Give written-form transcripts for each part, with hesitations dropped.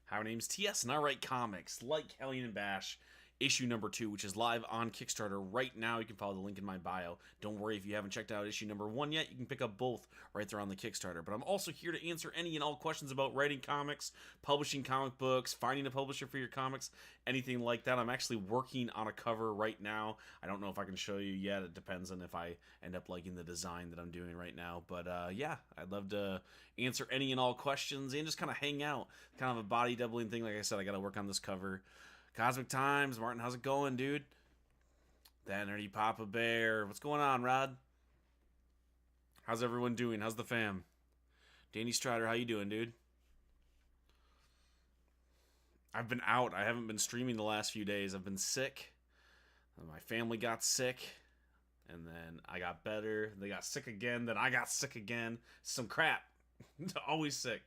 Hi, my name's T.S. and I write comics like Hellion and Bash Issue number 2, which is live on Kickstarter right now. You can follow the link in my bio. Don't worry if you haven't checked out issue number 1 yet. You can pick up both right there on the Kickstarter. But I'm also here to answer any and all questions about writing comics, publishing comic books, finding a publisher for your comics, anything like that. I'm actually working on a cover right now. I don't know if I can show you yet. It depends on if I end up liking the design that I'm doing right now. But yeah, I'd love to answer any and all questions and just kind of hang out. Kind of a body doubling thing. Like I said, I got to work on this cover. Cosmic Times, Martin, how's it going, dude? That nerdy Papa Bear. What's going on, Rod? How's everyone doing? How's the fam? Danny Strider, how you doing, dude? I've been out. I haven't been streaming the last few days. I've been sick. My family got sick. And then I got better. They got sick again. Then I got sick again. Some crap. Always sick.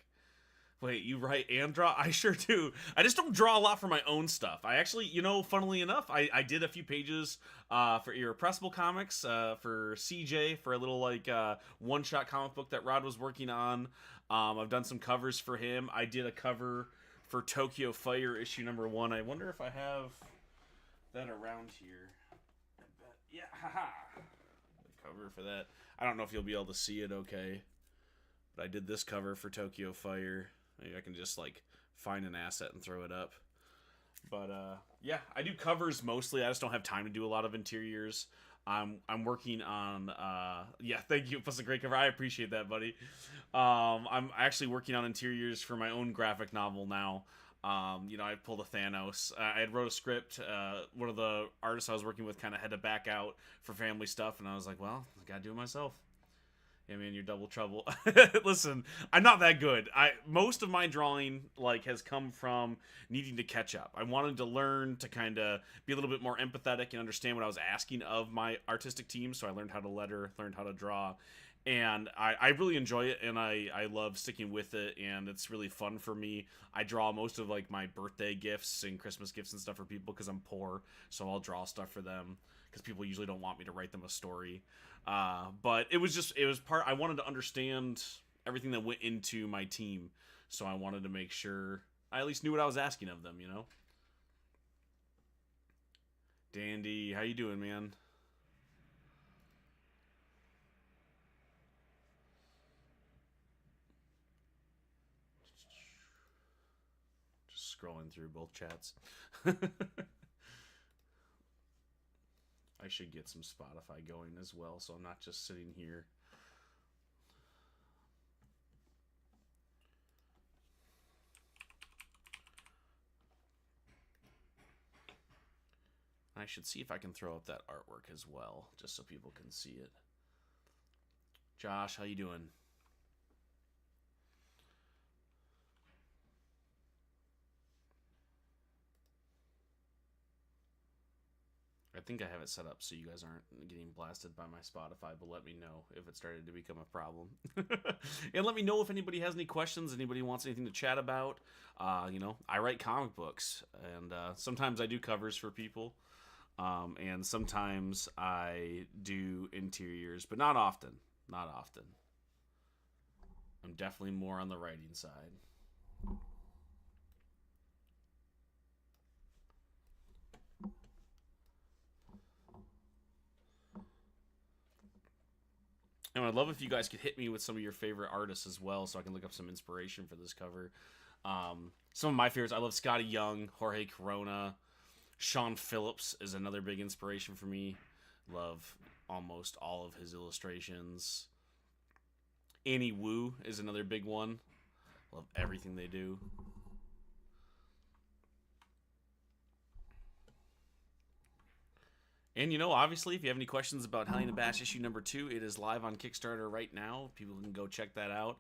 Wait, you write and draw? I sure do. I just don't draw a lot for my own stuff. I actually, funnily enough, I did a few pages for Irrepressible Comics, for CJ, for a little, one-shot comic book that Rod was working on. I've done some covers for him. I did a cover for Tokyo Fire issue number 1. I wonder if I have that around here. I bet. Yeah, haha. The cover for that. I don't know if you'll be able to see it okay, but I did this cover for Tokyo Fire. Maybe I can just find an asset and throw it up. But yeah, I do covers mostly. I just don't have time to do a lot of interiors. I'm working on yeah, thank you. Plus a great cover. I appreciate that, buddy. I'm actually working on interiors for my own graphic novel now. I pulled a Thanos. I had wrote a script. One of the artists I was working with kind of had to back out for family stuff, and I was like, well, I gotta do it myself. Yeah, man, you're double trouble. Listen, I'm not that good. Most of my drawing has come from needing to catch up. I wanted to learn to kind of be a little bit more empathetic and understand what I was asking of my artistic team. So I learned how to letter, learned how to draw, and I really enjoy it, and I love sticking with it, and it's really fun for me. I draw most of my birthday gifts and Christmas gifts and stuff for people because I'm poor, so I'll draw stuff for them because people usually don't want me to write them a story. But it was part, I wanted to understand everything that went into my team, so I wanted to make sure I at least knew what I was asking of them, Dandy, how you doing, man? Just scrolling through both chats. I should get some Spotify going as well, so I'm not just sitting here. I should see if I can throw up that artwork as well, just so people can see it. Josh, how you doing? I think I have it set up so you guys aren't getting blasted by my Spotify, but let me know if it started to become a problem. And let me know if anybody has any questions, anybody wants anything to chat about. I write comic books, and sometimes I do covers for people, and sometimes I do interiors, but not often. Not often. I'm definitely more on the writing side. And I'd love if you guys could hit me with some of your favorite artists as well, so I can look up some inspiration for this cover. Some of my favorites, I love Scotty Young, Jorge Corona, Sean Phillips is another big inspiration for me. Love almost all of his illustrations. Annie Wu is another big one. Love everything they do. And obviously, if you have any questions about Hellion and Bash issue number 2, it is live on Kickstarter right now. People can go check that out.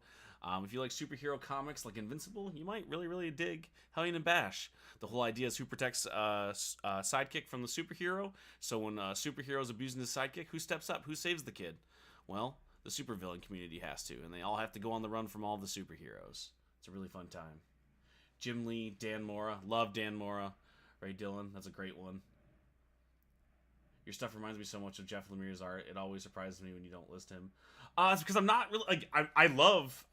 If you like superhero comics like Invincible, you might really, really dig Hellion and Bash. The whole idea is who protects a sidekick from the superhero. So when a superhero is abusing his sidekick, who steps up? Who saves the kid? Well, the supervillain community has to, and they all have to go on the run from all the superheroes. It's a really fun time. Jim Lee, Dan Mora. Love Dan Mora. Ray Dillon, that's a great one. Your stuff reminds me so much of Jeff Lemire's art. It always surprises me when you don't list him. It's because I'm not really like I love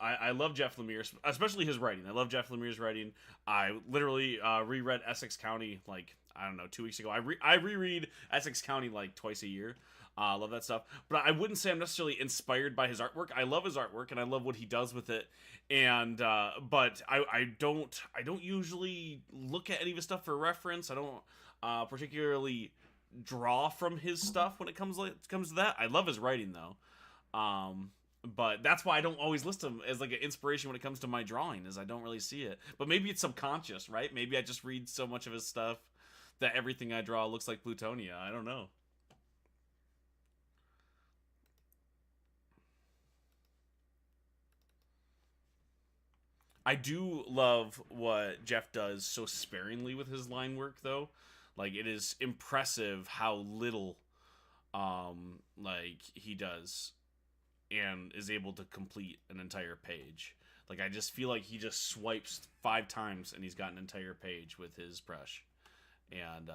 Jeff Lemire, especially his writing. I love Jeff Lemire's writing. I literally reread Essex County like I don't know 2 weeks ago. I reread Essex County like twice a year. I love that stuff, but I wouldn't say I'm necessarily inspired by his artwork. I love his artwork and I love what he does with it. And but I don't usually look at any of his stuff for reference. I don't particularly draw from his stuff when it comes to that. I love his writing though. But that's why I don't always list him as like an inspiration when it comes to my drawing, is I don't really see it. But maybe it's subconscious, right? Maybe I just read so much of his stuff that everything I draw looks like Plutonia. I don't know. I do love what Jeff does so sparingly with his line work though. Like it is impressive how little like he does and is able to complete an entire page. Like I just feel like he just swipes 5 times and he's got an entire page with his brush. And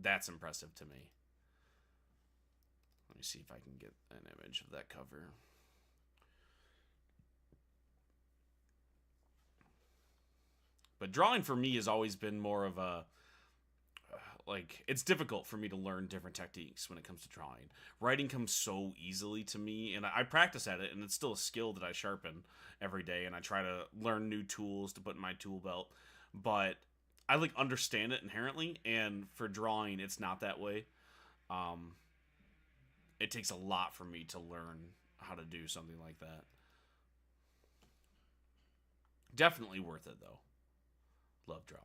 that's impressive to me. Let me see if I can get an image of that cover. But drawing for me has always been more of a like it's difficult for me to learn different techniques when it comes to drawing. Writing comes so easily to me, and I practice at it, and it's still a skill that I sharpen every day, and I try to learn new tools to put in my tool belt. But I like understand it inherently, and for drawing, it's not that way. It takes a lot for me to learn how to do something like that. Definitely worth it though. Love drawing.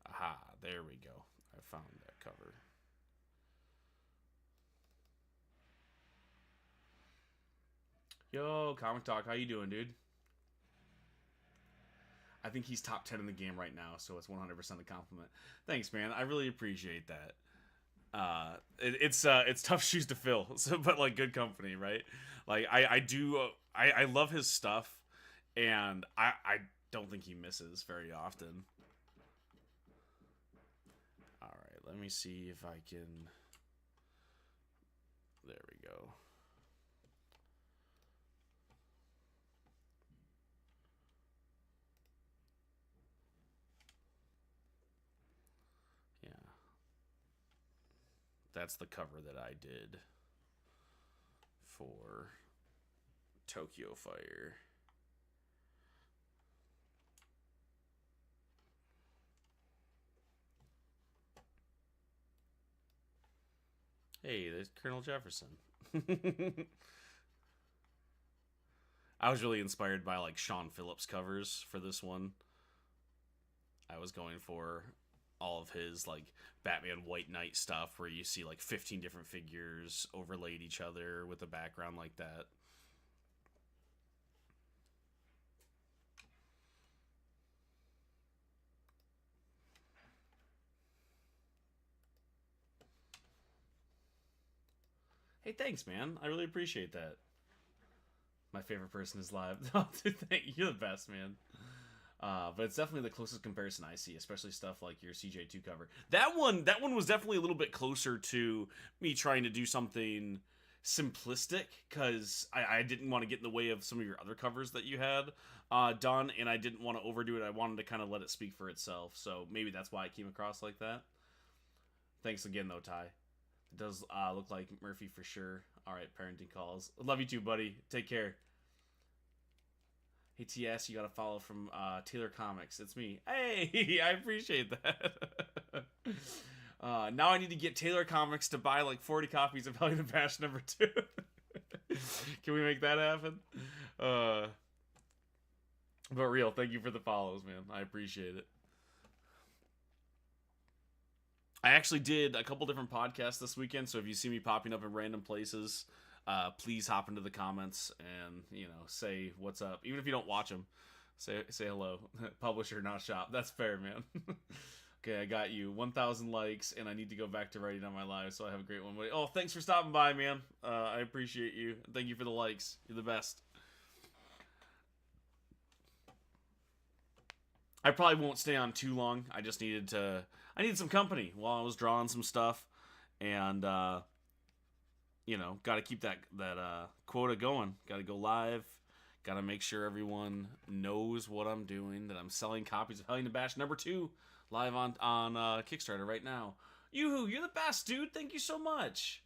Aha, there we go. I found that cover. Yo, Comic Talk, how you doing, dude? I think he's top 10 in the game right now, so it's 100% a compliment. Thanks, man. I really appreciate that. It's tough shoes to fill, so, but like good company, right? Like I love his stuff, and I don't think he misses very often. All right, let me see if I can. There we go. Yeah. That's the cover that I did for Tokyo Fire. Hey, there's Colonel Jefferson. I was really inspired by like Sean Phillips covers for this one. I was going for all of his like Batman White Knight stuff where you see like 15 different figures overlaid each other with a background like that. Hey, thanks, man. I really appreciate that. My favorite person is live. Oh, dude, you're the best, man. But it's definitely the closest comparison I see, especially stuff like your CJ2 cover. That one was definitely a little bit closer to me trying to do something simplistic, because I didn't want to get in the way of some of your other covers that you had done, and I didn't want to overdo it. I wanted to kind of let it speak for itself, so maybe that's why it came across like that. Thanks again, though, Ty. It does look like Murphy for sure. All right, parenting calls. Love you too, buddy. Take care. Hey, T.S., you got a follow from Taylor Comics. It's me. Hey, I appreciate that. Now I need to get Taylor Comics to buy like 40 copies of Hellion and Bash #2. Can we make that happen? But real, thank you for the follows, man. I appreciate it. I actually did a couple different podcasts this weekend, so if you see me popping up in random places, please hop into the comments and, say what's up. Even if you don't watch them, say hello. Publisher, not shop. That's fair, man. Okay, I got you. 1,000 likes, and I need to go back to writing on my live, so I have a great one. Oh, thanks for stopping by, man. I appreciate you. Thank you for the likes. You're the best. I probably won't stay on too long. I just I needed some company while I was drawing some stuff, and got to keep that quota going. Got to go live. Got to make sure everyone knows what I'm doing. That I'm selling copies of Hellion and Bash #2 live on Kickstarter right now. Yoo-hoo, you're the best, dude. Thank you so much.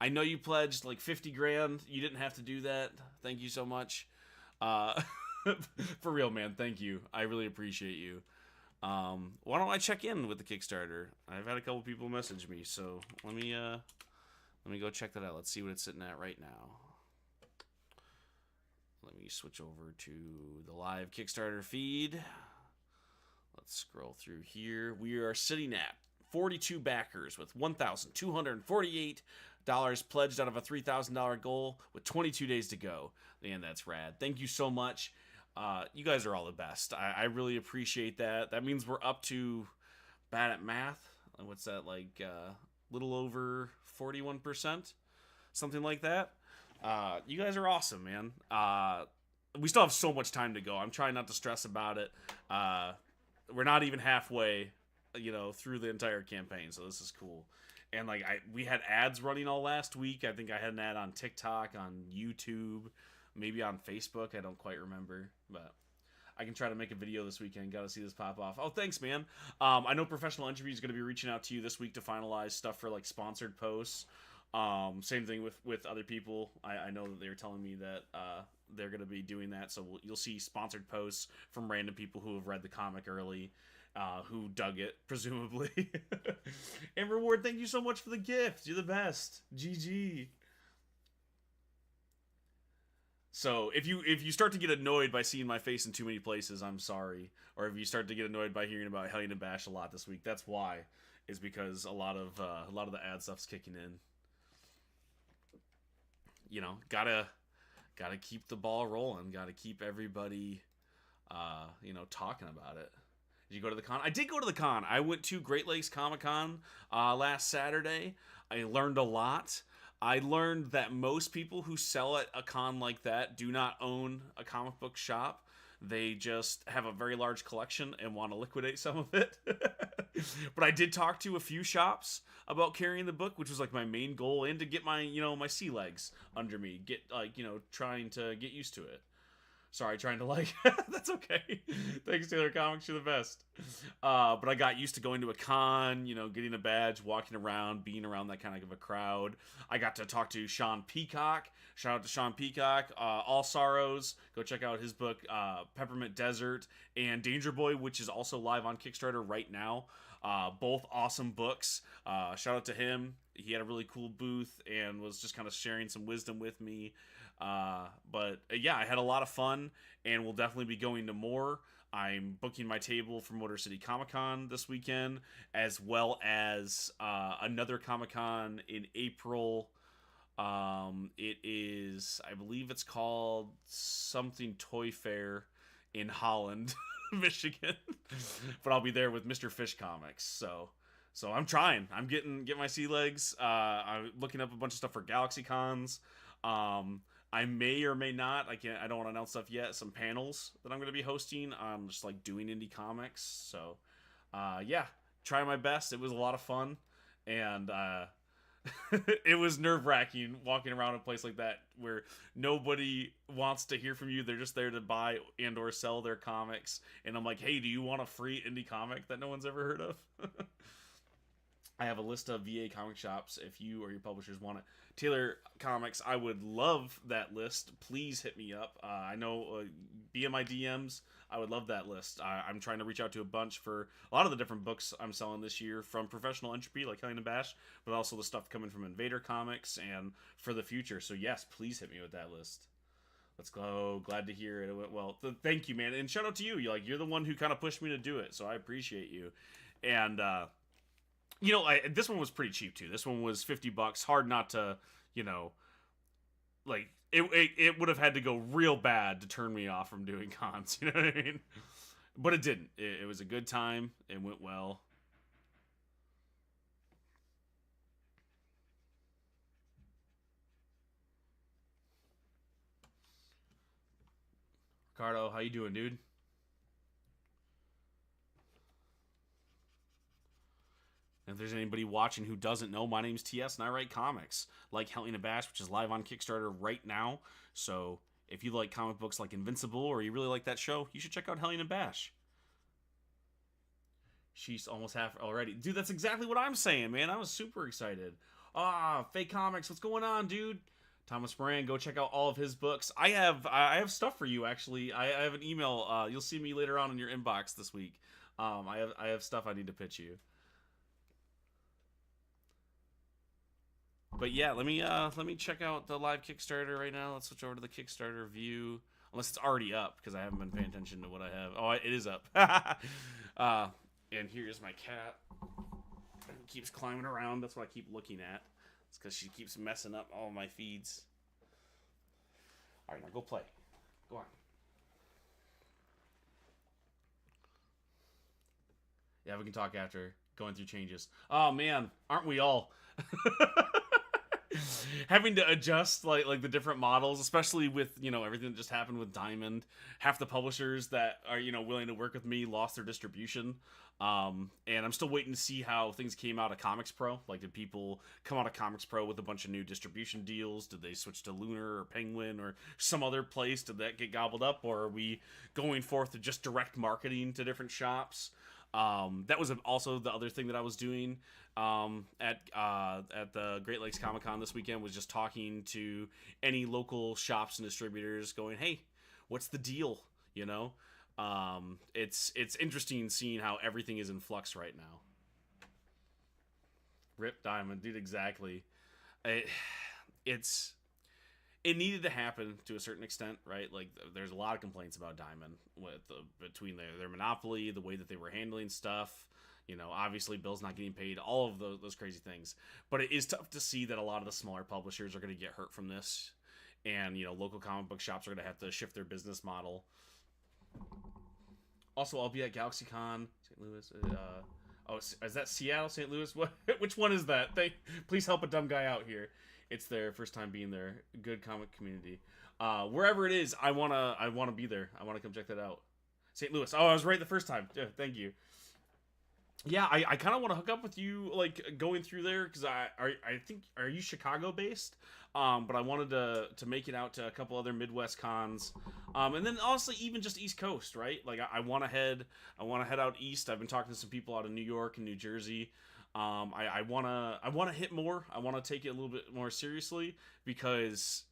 I know you pledged like 50 grand. You didn't have to do that. Thank you so much. Uh, for real, man. Thank you. I really appreciate you. Why don't I check in with the Kickstarter? I've had a couple people message me, so let me go check that out. Let's see what it's sitting at right now. Let me switch over to the live Kickstarter feed. Let's scroll through here. We are sitting at 42 backers with $1,248 pledged out of a $3,000 goal with 22 days to go. Man, that's rad. Thank you so much. You guys are all the best. I really appreciate that. That means we're up to, bad at math, what's that, like little over 41%? Something like that. You guys are awesome, man. We still have so much time to go. I'm trying not to stress about it. We're not even halfway, through the entire campaign, so this is cool. And like we had ads running all last week. I think I had an ad on TikTok, on YouTube, maybe on Facebook. I don't quite remember, but I can try to make a video this weekend. Got to see this pop off. Oh, thanks, man. I know Professional Entropy is going to be reaching out to you this week to finalize stuff for like sponsored posts. Same thing with other people. I know that they were telling me that they're going to be doing that, so you'll see sponsored posts from random people who have read the comic early, who dug it, presumably. And Reward, thank you so much for the gift. You're the best. GG. So if you start to get annoyed by seeing my face in too many places, I'm sorry. Or if you start to get annoyed by hearing about Hellion and Bash a lot this week, that's why. Is because a lot of the ad stuff's kicking in. Gotta keep the ball rolling. Gotta keep everybody, talking about it. Did you go to the con? I did go to the con. I went to Great Lakes Comic Con last Saturday. I learned a lot. I learned that most people who sell at a con like that do not own a comic book shop. They just have a very large collection and want to liquidate some of it. But I did talk to a few shops about carrying the book, which was like my main goal, and to get my, my sea legs under me. Get trying to get used to it. Sorry, trying to that's okay. Thanks, Taylor Comics, you're the best. But I got used to going to a con, getting a badge, walking around, being around that kind of a crowd. I got to talk to Sean Peacock. Shout out to Sean Peacock. All Sorrows. Go check out his book, Peppermint Desert, and Danger Boy, which is also live on Kickstarter right now. Both awesome books. Shout out to him. He had a really cool booth and was just kind of sharing some wisdom with me. But yeah, I had a lot of fun, and we'll definitely be going to more. I'm booking my table for Motor City Comic Con this weekend, as well as another Comic Con in April. It is, I believe it's called something Toy Fair in Holland, Michigan. But I'll be there with Mr. Fish Comics, so I'm trying. I'm getting my sea legs. I'm looking up a bunch of stuff for Galaxy Cons. I may or may not, I don't want to announce stuff yet, some panels that I'm going to be hosting. I'm just like doing indie comics. So, yeah, trying my best. It was a lot of fun. And, it was nerve-wracking walking around a place like that where nobody wants to hear from you. They're just there to buy and or sell their comics. And I'm like, hey, do you want a free indie comic that no one's ever heard of? I have a list of VA comic shops if you or your publishers want it. Taylor Comics, I would love that list. Please hit me up. I know, be in my DMs. I would love that list. I'm trying to reach out to a bunch for a lot of the different books I'm selling this year, from Professional Entropy, like Hellion and Bash, but also the stuff coming from Invader Comics and for the future. So yes, please hit me with that list. Let's go. Glad to hear it went well. Thank you, man. And shout out to you. You're the one who kind of pushed me to do it, so I appreciate you. And, this one was pretty cheap too. This one was $50. Hard not to, it would have had to go real bad to turn me off from doing cons. You know what I mean? But it didn't. It was a good time. It went well. Ricardo, how you doing, dude? And if there's anybody watching who doesn't know, my name's T.S. and I write comics like Hellion and Bash, which is live on Kickstarter right now. So if you like comic books like Invincible or you really like that show, you should check out Hellion and Bash. She's almost half already. Dude, that's exactly what I'm saying, man. I was super excited. Fake comics. What's going on, dude? Thomas Moran, go check out all of his books. I have stuff for you, actually. I have an email. You'll see me later on in your inbox this week. I have stuff I need to pitch you. But yeah, let me check out the live Kickstarter right now. Let's switch over to the Kickstarter view. Unless it's already up, because I haven't been paying attention to what I have. Oh, it is up. And here's my cat. It keeps climbing around. That's what I keep looking at. It's because she keeps messing up all my feeds. All right, now go play. Go on. Yeah, we can talk after going through changes. Oh, man. Aren't we all? Having to adjust like the different models, especially with everything that just happened with Diamond. Half the publishers that are willing to work with me lost their distribution, and I'm still waiting to see how things came out of Comics Pro. Like, did people come out of Comics Pro with a bunch of new distribution deals? Did they switch to Lunar or Penguin or some other place? Did that get gobbled up, or are we going forth to just direct marketing to different shops? That was also the other thing that I was doing at the Great Lakes Comic Con this weekend, was just talking to any local shops and distributors, going, hey, what's the deal? It's interesting seeing how everything is in flux right now. Rip Diamond, dude, exactly. It needed to happen to a certain extent, right? Like, there's a lot of complaints about Diamond between their monopoly, the way that they were handling stuff. Obviously Bill's not getting paid, all of those crazy things. But it is tough to see that a lot of the smaller publishers are going to get hurt from this. And, local comic book shops are going to have to shift their business model. Also, I'll be at GalaxyCon, St. Louis. Is that Seattle, St. Louis? What? Which one is that? Please help a dumb guy out here. It's their first time being there. Good comic community. Wherever it is, I wanna be there. I wanna come check that out. St. Louis. Oh, I was right the first time. Yeah, thank you. Yeah, I kind of want to hook up with you, like, going through there, because I think, are you Chicago based? But I wanted to make it out to a couple other Midwest cons, and then honestly even just East Coast, right? Like, I want to head out east. I've been talking to some people out of New York and New Jersey. I wanna hit more. I want to take it a little bit more seriously, because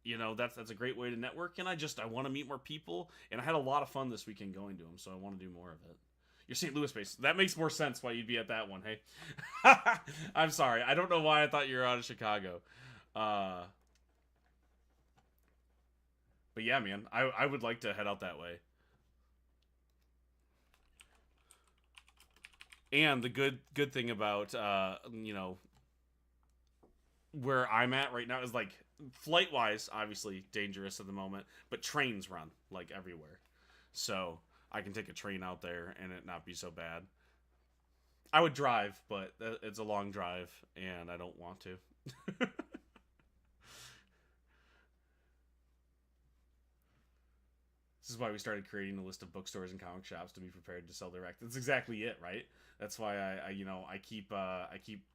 that's a great way to network, and I want to meet more people, and I had a lot of fun this weekend going to them, so I want to do more of it. You're St. Louis based. That makes more sense why you'd be at that one, hey? I'm sorry. I don't know why I thought you were out of Chicago. But yeah, man, I would like to head out that way. And the good thing about where I'm at right now is, like, flight wise, obviously dangerous at the moment, but trains run like everywhere, so I can take a train out there and it not be so bad. I would drive, but it's a long drive and I don't want to. This is why we started creating a list of bookstores and comic shops to be prepared to sell direct. That's exactly it, right? That's why I keep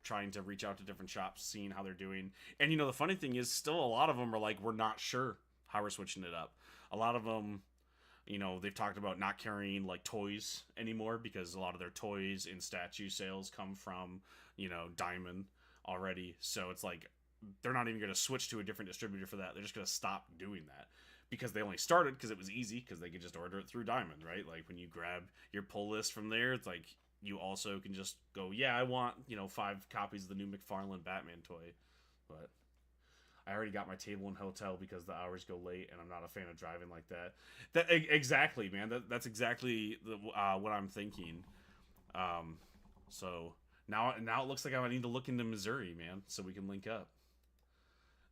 trying to reach out to different shops, seeing how they're doing. And the funny thing is, still a lot of them are like, we're not sure how we're switching it up. A lot of them, they've talked about not carrying, like, toys anymore, because a lot of their toys and statue sales come from Diamond already. So it's like they're not even going to switch to a different distributor for that. They're just going to stop doing that, because they only started because it was easy, because they could just order it through Diamond, right? Like, when you grab your pull list from there, it's like you also can just go, yeah, I want 5 copies of the new McFarlane Batman toy. But I already got my table and hotel because the hours go late, and I'm not a fan of driving like that. Exactly, man. That's exactly what I'm thinking. So now it looks like I need to look into Missouri, man, so we can link up.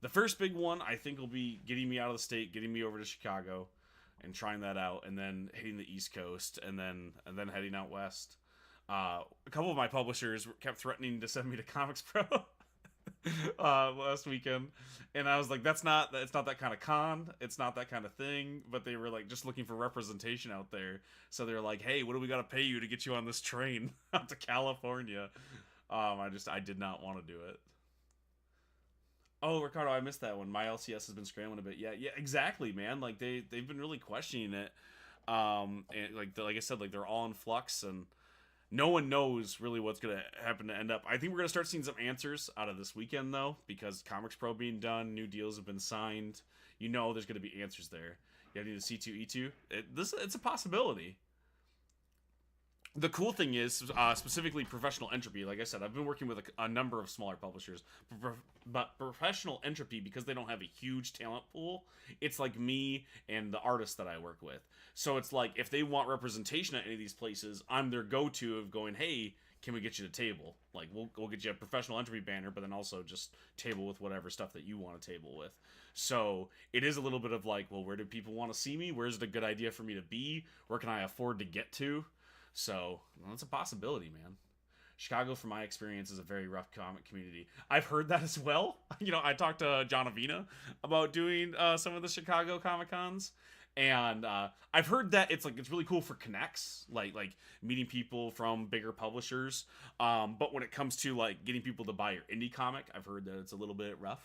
The first big one, I think, will be getting me out of the state, getting me over to Chicago, and trying that out, and then hitting the East Coast, and then heading out west. A couple of my publishers kept threatening to send me to Comics Pro last weekend, and I was like, it's not that kind of con, it's not that kind of thing. But they were like just looking for representation out there, so they're like, hey, what do we got to pay you to get you on this train out to California? I did not want to do it. Oh, Ricardo, I missed that one. My LCS has been scrambling a bit. Yeah, yeah, exactly, man. Like they've been really questioning it. And like I said, like they're all in flux, and no one knows really what's gonna happen to end up. I think we're gonna start seeing some answers out of this weekend though, because Comics Pro being done, new deals have been signed. There's gonna be answers there. You need the C2E2. It's a possibility. The cool thing is, specifically Professional Entropy. Like I said, I've been working with a number of smaller publishers, but Professional Entropy, because they don't have a huge talent pool, it's like me and the artists that I work with. So it's like if they want representation at any of these places, I'm their go-to of going, hey, can we get you to table? Like we'll get you a Professional Entropy banner, but then also just table with whatever stuff that you want to table with. So it is a little bit of like, well, where do people want to see me? Where's it a good idea for me to be? Where can I afford to get to? So, that's a possibility, man. Chicago, from my experience, is a very rough comic community. I've heard that as well. I talked to John Avina about doing some of the Chicago Comic Cons, and I've heard that it's really cool for connects, like meeting people from bigger publishers. But when it comes to like getting people to buy your indie comic, I've heard that it's a little bit rough.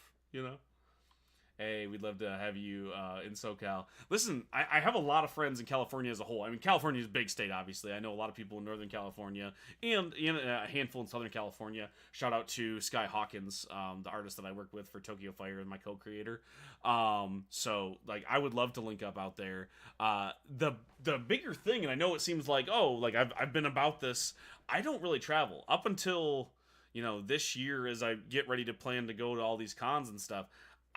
Hey, we'd love to have you in SoCal. Listen, I have a lot of friends in California as a whole. I mean, California is a big state, obviously. I know a lot of people in Northern California and a handful in Southern California. Shout out to Sky Hawkins, the artist that I work with for Tokyo Fire and my co-creator. So, I would love to link up out there. The bigger thing, and I know it seems like, I've been about this. I don't really travel. Up until, this year as I get ready to plan to go to all these cons and stuff,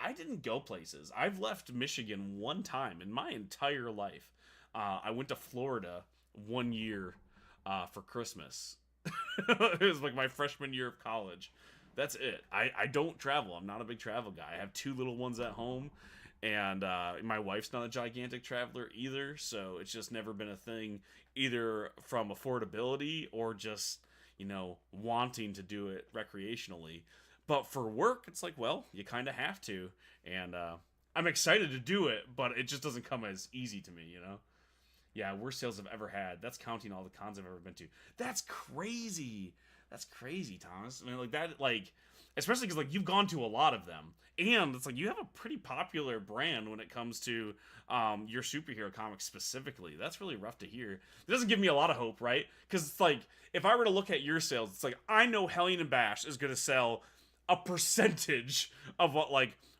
I didn't go places. I've left Michigan one time in my entire life. I went to Florida one year for Christmas. It was like my freshman year of college. That's it. I don't travel. I'm not a big travel guy. I have two little ones at home, and my wife's not a gigantic traveler either, so it's just never been a thing, either from affordability or just, wanting to do it recreationally. But for work, it's like, well, you kind of have to. And I'm excited to do it, but it just doesn't come as easy to me, Yeah, worst sales I've ever had. That's counting all the cons I've ever been to. That's crazy. That's crazy, Thomas. I mean, especially because, you've gone to a lot of them. And it's like, you have a pretty popular brand when it comes to your superhero comics specifically. That's really rough to hear. It doesn't give me a lot of hope, right? Because it's like, if I were to look at your sales, it's like, I know Hellion and Bash is going to sell a percentage of what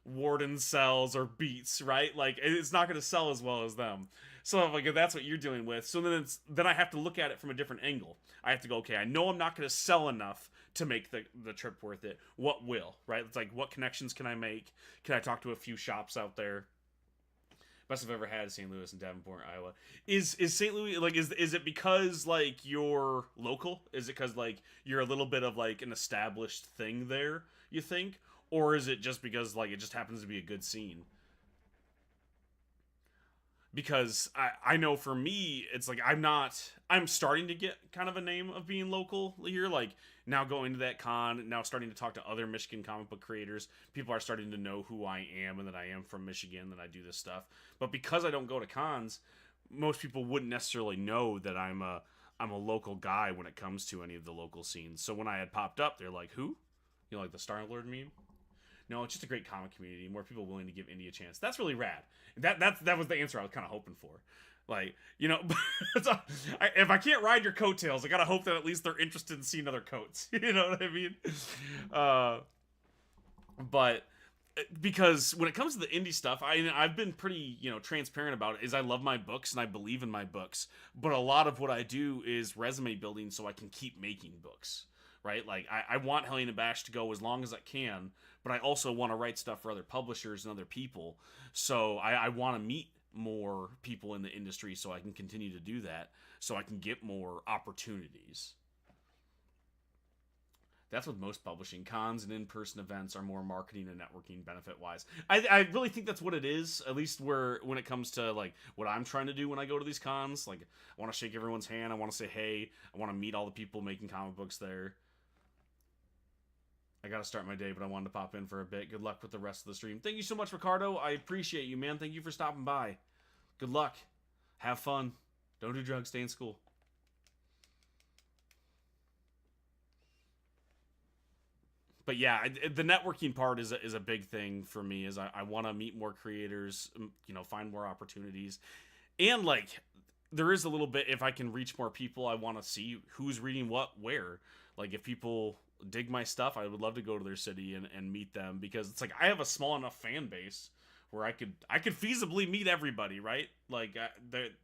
Warden sells or Beats, right? It's not going to sell as well as them. So if that's what you're dealing with, so then I have to look at it from a different angle. I have to go, okay, I know I'm not going to sell enough to make the trip worth it. What will, right? It's like, what connections can I make? Can I talk to a few shops out there? Best I've ever had is St. Louis and Davenport, Iowa. Is St. Louis, is it because you're local? Is it because you're a little bit of an established thing there, you think? Or is it just because it just happens to be a good scene? Because I know for me, it's I'm starting to get kind of a name of being local here. Now going to that con, now starting to talk to other Michigan comic book creators. People are starting to know who I am and that I am from Michigan, that I do this stuff. But because I don't go to cons, most people wouldn't necessarily know that I'm a local guy when it comes to any of the local scenes. So when I had popped up, they're like, who? Like the Star-Lord meme? No, it's just a great comic community. More people willing to give indie a chance. That's really rad. That was the answer I was kind of hoping for. If I can't ride your coattails, I gotta hope that at least they're interested in seeing other coats. You know what I mean? But because when it comes to the indie stuff, I've been pretty transparent about it. Is I love my books and I believe in my books, but a lot of what I do is resume building so I can keep making books. Right? I want Hellion and Bash to go as long as I can, but I also want to write stuff for other publishers and other people. So I want to meet more people in the industry so I can continue to do that, so I can get more opportunities. That's with most publishing. Cons and in-person events are more marketing and networking benefit-wise. I really think that's what it is, at least when it comes to what I'm trying to do when I go to these cons. I want to shake everyone's hand. I want to say hey. I want to meet all the people making comic books there. I gotta start my day, but I wanted to pop in for a bit. Good luck with the rest of the stream. Thank you so much, Ricardo. I appreciate you, man. Thank you for stopping by. Good luck. Have fun. Don't do drugs. Stay in school. but yeah, the networking part is a big thing for me. Is I want to meet more creators, find more opportunities, and like there is a little bit, if I can reach more people, I want to see who's reading what where. Like if people dig my stuff, I would love to go to their city and meet them, because it's like I have a small enough fan base where I could feasibly meet everybody, right? Like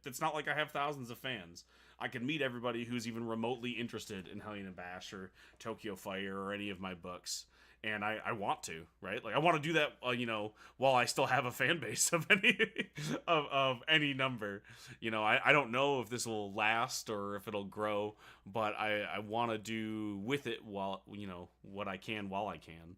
it's not like I have thousands of fans. I can meet everybody who's even remotely interested in Hellion and Bash or Tokyo Fire or any of my books. And I want to, right? Like I want to do that, while I still have a fan base of any of any number. I don't know if this will last or if it'll grow, but I want to do with it while what I can while I can.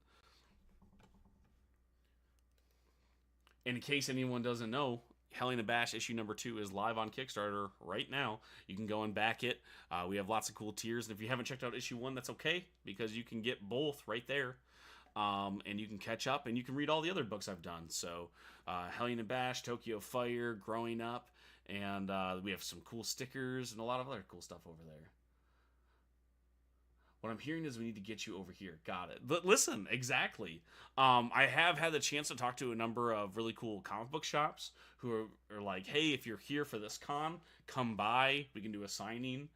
In case anyone doesn't know, Hellion and Bash issue number 2 is live on Kickstarter right now. You can go and back it. We have lots of cool tiers, and if you haven't checked out issue 1, that's okay, because you can get both right there. And you can catch up, and you can read all the other books I've done. So, Hellion and Bash, Tokyo Fire, Growing Up, and we have some cool stickers and a lot of other cool stuff over there. What I'm hearing is we need to get you over here. Got it. But listen, exactly. I have had the chance to talk to a number of really cool comic book shops who are like, hey, if you're here for this con, come by. We can do a signing.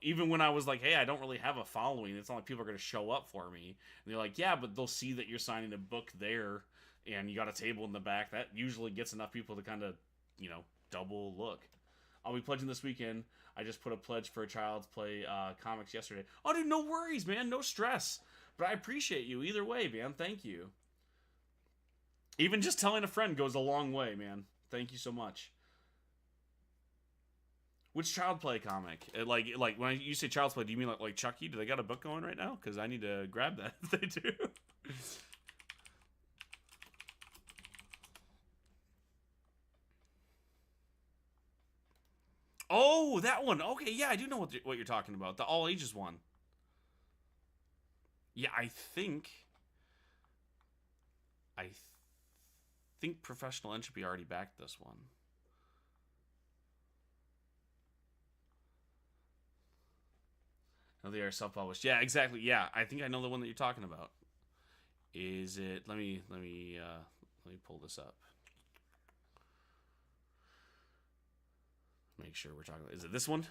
Even when I was like, hey, I don't really have a following, it's not like people are going to show up for me. And they're like, yeah, but they'll see that you're signing a book there and you got a table in the back. That usually gets enough people to kind of, double look. I'll be pledging this weekend. I just put a pledge for a Child's Play comics yesterday. Oh, dude, no worries, man. No stress. But I appreciate you either way, man. Thank you. Even just telling a friend goes a long way, man. Thank you so much. Which Child Play comic? Like when you say Child's Play, do you mean like Chucky? Do they got a book going right now? Because I need to grab that if they do. Oh, that one. Okay, yeah, I do know what you're talking about. The all ages one. Yeah, I think Professional Entropy already backed this one. No, they are self-published. Yeah, exactly. Yeah, I think I know the one that you're talking about. Is it? Let me pull this up. Make sure we're talking. Is it this one?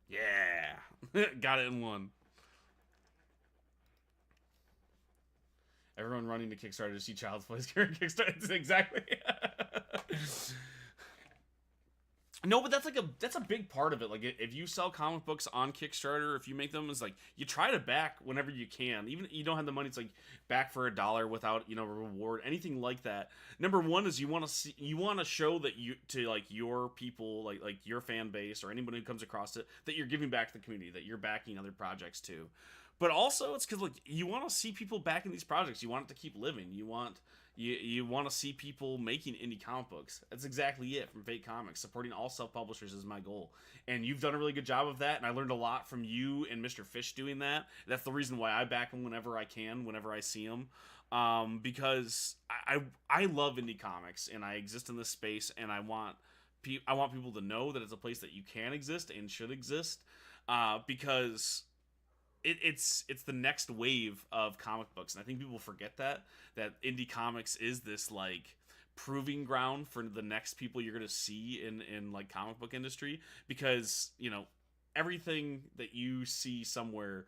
Yeah, got it in one. Everyone running to Kickstarter to see Child's Play's Kickstarter. Exactly. No, but that's a big part of it. Like if you sell comic books on Kickstarter, if you make them, it's like you try to back whenever you can. Even if you don't have the money, it's like back for $1 without a reward, anything like that. Number one is you want to show that your people, like your fan base or anyone who comes across it, that you're giving back to the community, that you're backing other projects too. But also it's because you want to see people backing these projects. You want it to keep living. You want to see people making indie comic books. That's exactly it from Fate Comics. Supporting all self-publishers is my goal. And you've done a really good job of that, and I learned a lot from you and Mr. Fish doing that. That's the reason why I back them whenever I can, whenever I see them. Because I love indie comics, and I exist in this space, and I want people to know that it's a place that you can exist and should exist. Because it's the next wave of comic books, and I think people forget that indie comics is this proving ground for the next people you're gonna see in comic book industry, because everything that you see somewhere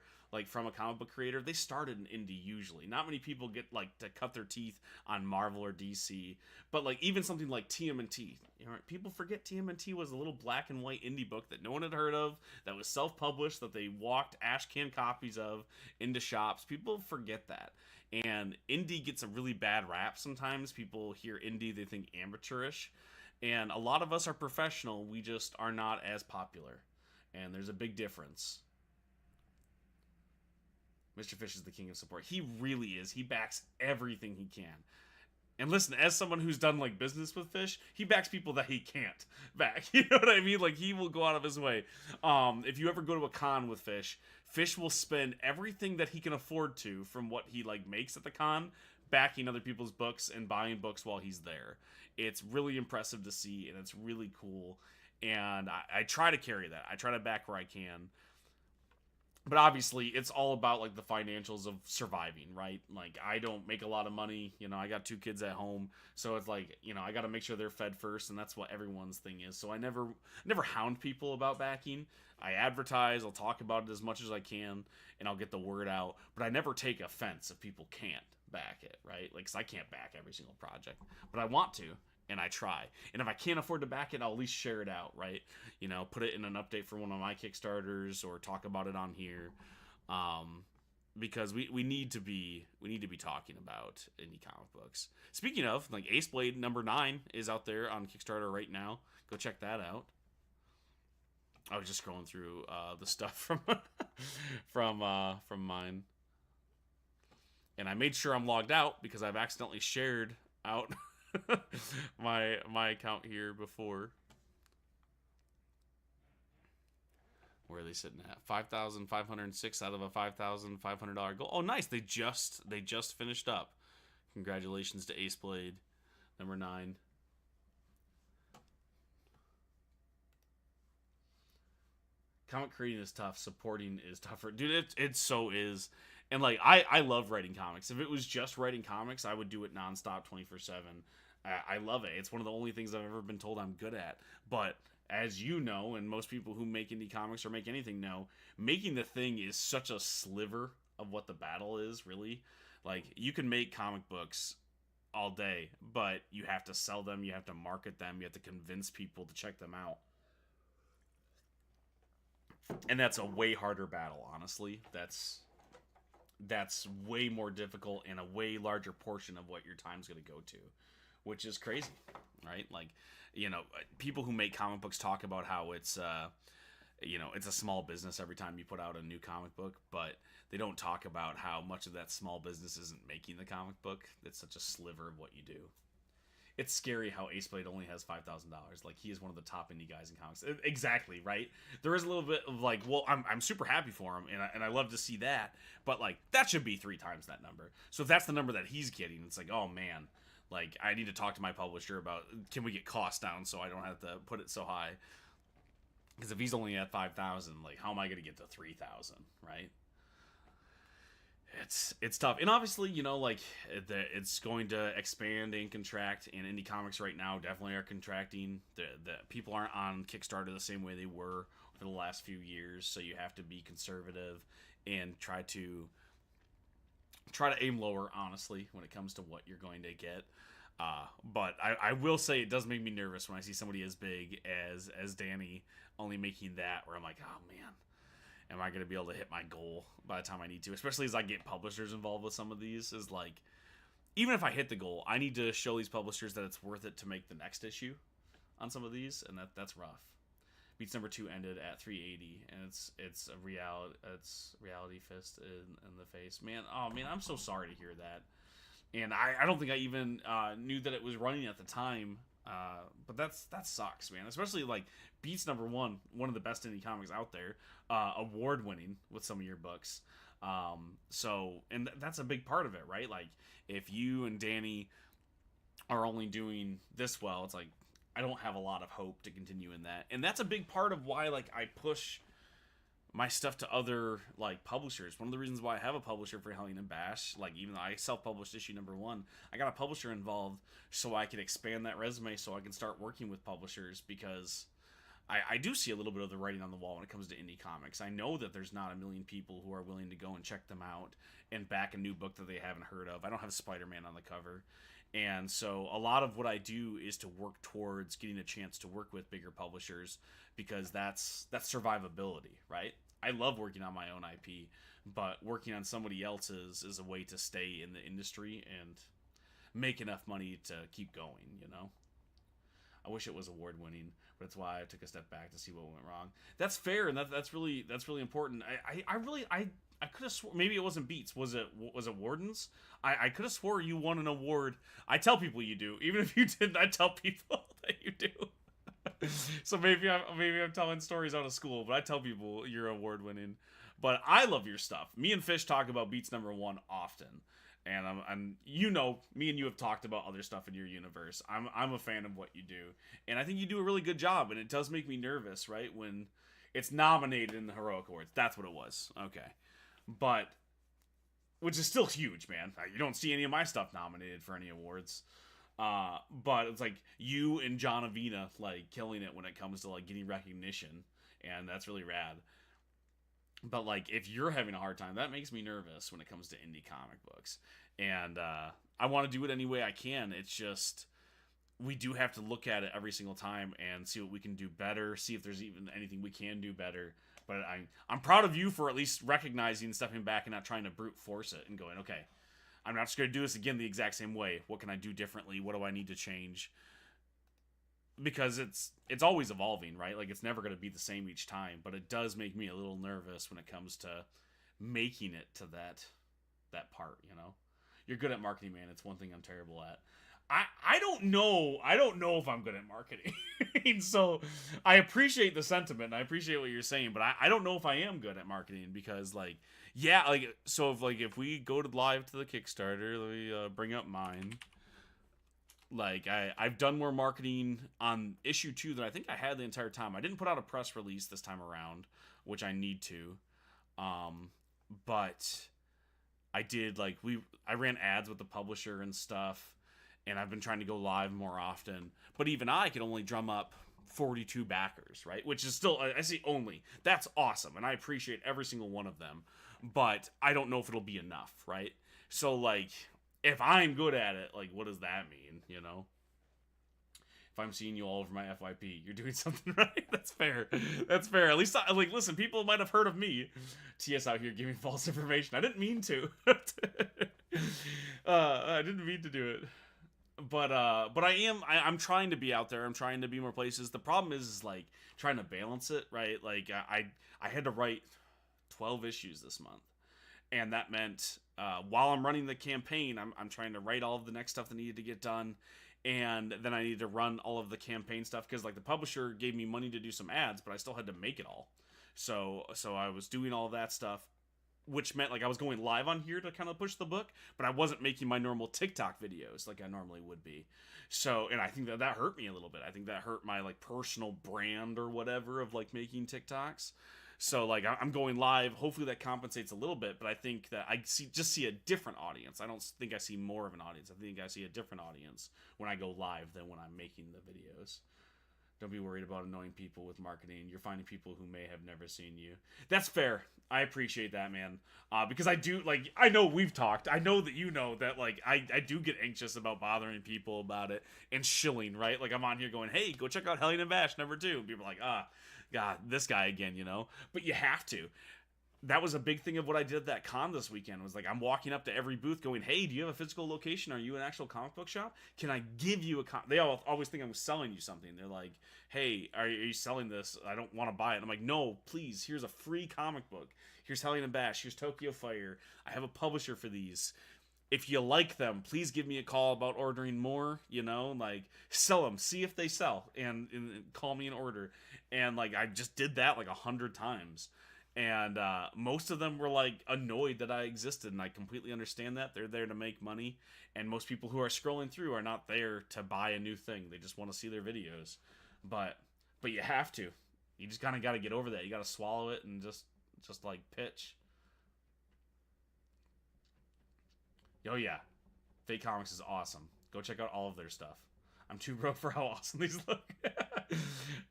from a comic book creator, they started in indie usually. Not many people get to cut their teeth on Marvel or DC, but even something like TMNT. People forget TMNT was a little black and white indie book that no one had heard of, that was self-published, that they walked ash can copies of into shops. People forget that. And indie gets a really bad rap sometimes. People hear indie, they think amateurish. And a lot of us are professional, we just are not as popular. And there's a big difference. Mr. Fish is the king of support. He really is. He backs everything he can. And listen, as someone who's done business with Fish, he backs people that he can't back. You know what I mean? He will go out of his way. If you ever go to a con with Fish, Fish will spend everything that he can afford to from what he makes at the con, backing other people's books and buying books while he's there. It's really impressive to see, and it's really cool. And I try to carry that. I try to back where I can. But obviously, it's all about like the financials of surviving, right? Like, I don't make a lot of money. I got 2 kids at home, so it's like, I got to make sure they're fed first, and that's what everyone's thing is. So I never hound people about backing. I advertise, I'll talk about it as much as I can, and I'll get the word out. But I never take offense if people can't back it, right? Like, 'cause I can't back every single project, but I want to, and I try. And if I can't afford to back it, I'll at least share it out, right? Put it in an update for one of my Kickstarters or talk about it on here, because we need to be talking about indie comic books. Speaking of, like, Ace Blade #9 is out there on Kickstarter right now. Go check that out. I was just scrolling through the stuff from from mine, and I made sure I'm logged out because I've accidentally shared out my account here before. Where are they sitting at? 5,506 out of a $5,500 goal. Oh, nice! They just finished up. Congratulations to Ace Blade #9. Comic creating is tough. Supporting is tougher, dude. It so is. And like, I love writing comics. If it was just writing comics, I would do it nonstop, 24/7. I love it. It's one of the only things I've ever been told I'm good at. But as you know, and most people who make indie comics or make anything know, making the thing is such a sliver of what the battle is, really. Like, you can make comic books all day, but you have to sell them, you have to market them, you have to convince people to check them out. And that's a way harder battle, honestly. That's way more difficult and a way larger portion of what your time's going to go to, which is crazy, right? Like, people who make comic books talk about how it's it's a small business every time you put out a new comic book, but they don't talk about how much of that small business isn't making the comic book. It's such a sliver of what you do. It's scary how Ace Blade only has $5,000. Like, he is one of the top indie guys in comics. Exactly, right? There is a little bit of like, well, I'm super happy for him, and I love to see that, but like, that should be 3 times that number. So if that's the number that he's getting, it's like, oh man, like, I need to talk to my publisher about, can we get costs down so I don't have to put it so high? Because if he's only at 5,000, like, how am I going to get to 3,000, right? It's tough. And obviously, like, it's going to expand and contract, and indie comics right now definitely are contracting. The people aren't on Kickstarter the same way they were for the last few years, so you have to be conservative and try to aim lower, honestly, when it comes to what you're going to get. But I will say it does make me nervous when I see somebody as big as Danny only making that, where I'm like, oh man, am I going to be able to hit my goal by the time I need to? Especially as I get publishers involved with some of these. Is like, even if I hit the goal, I need to show these publishers that it's worth it to make the next issue on some of these, and that's rough. Beats #2 ended at 380, and it's a reality fist in the face. Man, oh man, I'm so sorry to hear that. And I don't think I even knew that it was running at the time. But that sucks, man. Especially like Beats #1, one of the best indie comics out there, award winning with some of your books. And that's a big part of it, right? Like, if you and Danny are only doing this well, it's like, I don't have a lot of hope to continue in that. And that's a big part of why, like, I push my stuff to other, like, publishers. One of the reasons why I have a publisher for Hellion and Bash, like, even though I self-published issue #1, I got a publisher involved so I could expand that resume, so I can start working with publishers, because I do see a little bit of the writing on the wall when it comes to indie comics. I know that there's not a million people who are willing to go and check them out and back a new book that they haven't heard of. I don't have Spider-Man on the cover. And so a lot of what I do is to work towards getting a chance to work with bigger publishers, because that's survivability, right? I love working on my own IP, but working on somebody else's is a way to stay in the industry and make enough money to keep going, I wish it was award winning, but it's why I took a step back to see what went wrong. That's fair, and that's really important. I could have swore maybe it wasn't Beats. Was it Wardens? I could have swore you won an award. I tell people you do, even if you didn't. I tell people that you do. So maybe I'm telling stories out of school, but I tell people you're award winning. But I love your stuff. Me and Fish talk about Beats #1 often. And me and you have talked about other stuff in your universe. I'm a fan of what you do, and I think you do a really good job. And it does make me nervous, right, when it's nominated in the Heroic Awards. That's what it was. Okay, but which is still huge, man. You don't see any of my stuff nominated for any awards. But it's like you and John Avina like killing it when it comes to like getting recognition, and that's really rad. But like if you're having a hard time, that makes me nervous when it comes to indie comic books. And I want to do it any way I can. It's just we do have to look at it every single time and see what we can do better, see if there's even anything we can do better. But I'm proud of you for at least recognizing, stepping back, and not trying to brute force it and going, okay, I'm not just going to do this again the exact same way. What can I do differently? What do I need to change? Because it's always evolving, right? Like, it's never going to be the same each time. But it does make me a little nervous when it comes to making it to that part, you know? You're good at marketing, man. It's one thing I'm terrible at. I don't know if I'm good at marketing. So I appreciate the sentiment. I appreciate what you're saying, but I don't know if I am good at marketing because like, yeah, like, so if we go to live to the Kickstarter, let me bring up mine. Like I've done more marketing on issue 2 than I think I had the entire time. I didn't put out a press release this time around, which I need to. But I did I ran ads with the publisher and stuff. And I've been trying to go live more often. But even I could only drum up 42 backers, right? Which is still, I see only. That's awesome. And I appreciate every single one of them. But I don't know if it'll be enough, right? So, like, if I'm good at it, like, what does that mean, you know? If I'm seeing you all over my FYP, you're doing something right. That's fair. That's fair. At least, listen, people might have heard of me. TS out here giving false information. I didn't mean to. I didn't mean to do it. But I'm trying to be out there. I'm trying to be more places. The problem is like trying to balance it, right? Like I had to write 12 issues this month, and that meant while I'm running the campaign, I'm trying to write all of the next stuff that needed to get done, and then I needed to run all of the campaign stuff because like the publisher gave me money to do some ads, but I still had to make it all. So I was doing all that stuff, which meant like I was going live on here to kind of push the book, but I wasn't making my normal TikTok videos like I normally would be. So, and I think that hurt me a little bit. I think that hurt my like personal brand or whatever of like making TikToks. So like I'm going live. Hopefully that compensates a little bit, but I think that I see a different audience. I don't think I see more of an audience. I think I see a different audience when I go live than when I'm making the videos. Don't be worried about annoying people with marketing. You're finding people who may have never seen you. That's fair. I appreciate that, man. Because I do, like, I know we've talked. I know that you know that, like, I do get anxious about bothering people about it and shilling, right? Like, I'm on here going, hey, go check out Hellion and Bash #2. And people are like, God, this guy again, you know? But you have to. That was a big thing of what I did at that con this weekend. Was like, I'm walking up to every booth going, hey, do you have a physical location? Are you an actual comic book shop? Can I give you They always think I'm selling you something. They're like, hey, are you selling this? I don't want to buy it. And I'm like, no, please, here's a free comic book. Here's Hellion and Bash. Here's Tokyo Fire. I have a publisher for these. If you like them, please give me a call about ordering more, you know, like sell them, see if they sell and call me an order. And like, I just did that like 100 times. And most of them were like annoyed that I existed, and I completely understand that. They're there to make money, and most people who are scrolling through are not there to buy a new thing. They just want to see their videos. But you have to. You just kind of got to get over that. You got to swallow it and just like pitch. Oh yeah, Fake Comics is awesome. Go check out all of their stuff. I'm too broke for how awesome these look.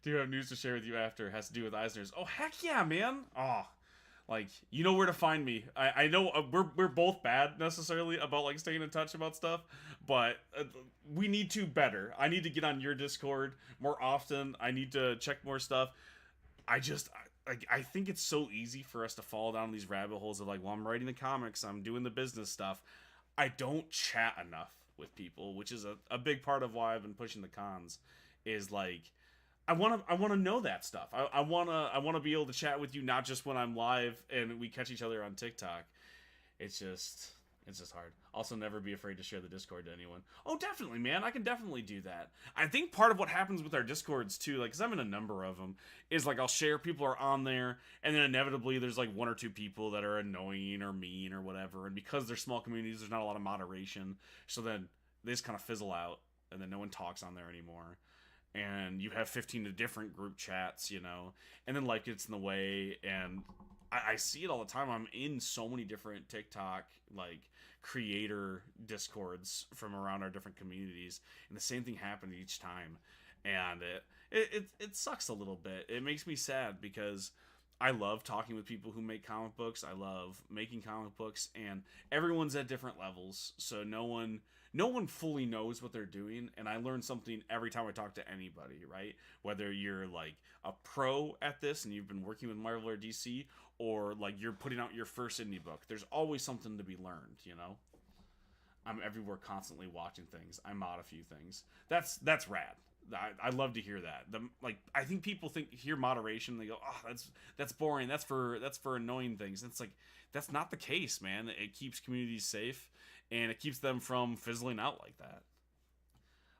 Do you have news to share with you after? It has to do with Eisner's. Oh, heck yeah, man. Oh, like, you know where to find me. I know we're both bad necessarily about like staying in touch about stuff, but we need to better. I need to get on your Discord more often. I need to check more stuff. I think it's so easy for us to fall down these rabbit holes of like, well, I'm writing the comics, I'm doing the business stuff. I don't chat enough with people, which is a big part of why I've been pushing the cons. Is like, I want to know that stuff. I want to be able to chat with you, not just when I'm live and we catch each other on TikTok. It's just, It's just hard. Also, never be afraid to share the Discord to anyone. Oh, definitely, man. I can definitely do that. I think part of what happens with our Discords, too, like, because I'm in a number of them, is, like, I'll share, people are on there, and then inevitably there's, like, one or two people that are annoying or mean or whatever, and because they're small communities, there's not a lot of moderation, so then they just kind of fizzle out, and then no one talks on there anymore. And you have 15 different group chats, you know, and then life gets in the way, and I see it all the time. I'm in so many different TikTok, like, creator discords from around our different communities, and the same thing happened each time, and it sucks a little bit. It makes me sad because I love talking with people who make comic books. I love making comic books, and everyone's at different levels, so no one fully knows what they're doing, and I learn something every time I talk to anybody, right? Whether you're like a pro at this and you've been working with Marvel or DC, or like you're putting out your first indie book, there's always something to be learned, you know? I'm everywhere constantly watching things. I mod a few things. That's rad. I love to hear that. I think people hear moderation, they go, "Oh, that's boring. That's for annoying things." And it's like, that's not the case, man. It keeps communities safe, and it keeps them from fizzling out like that.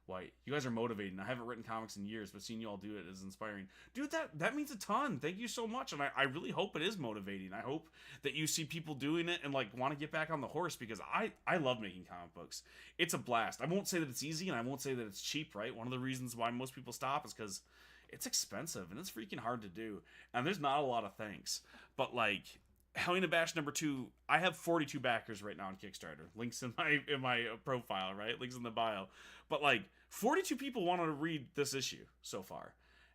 White, you guys are motivating. I haven't written comics in years, but seeing you all do it is inspiring. Dude, that means a ton. Thank you so much, and I really hope it is motivating. I hope that you see people doing it and like want to get back on the horse, because I love making comic books. It's a blast. I won't say that it's easy, and I won't say that it's cheap, right? One of the reasons why most people stop is because it's expensive, and it's freaking hard to do, and there's not a lot of things. But like, Hellion and Bash #2, I have 42 backers right now on Kickstarter. Links in my profile, right? Links in the bio. But like, 42 people wanted to read this issue so far.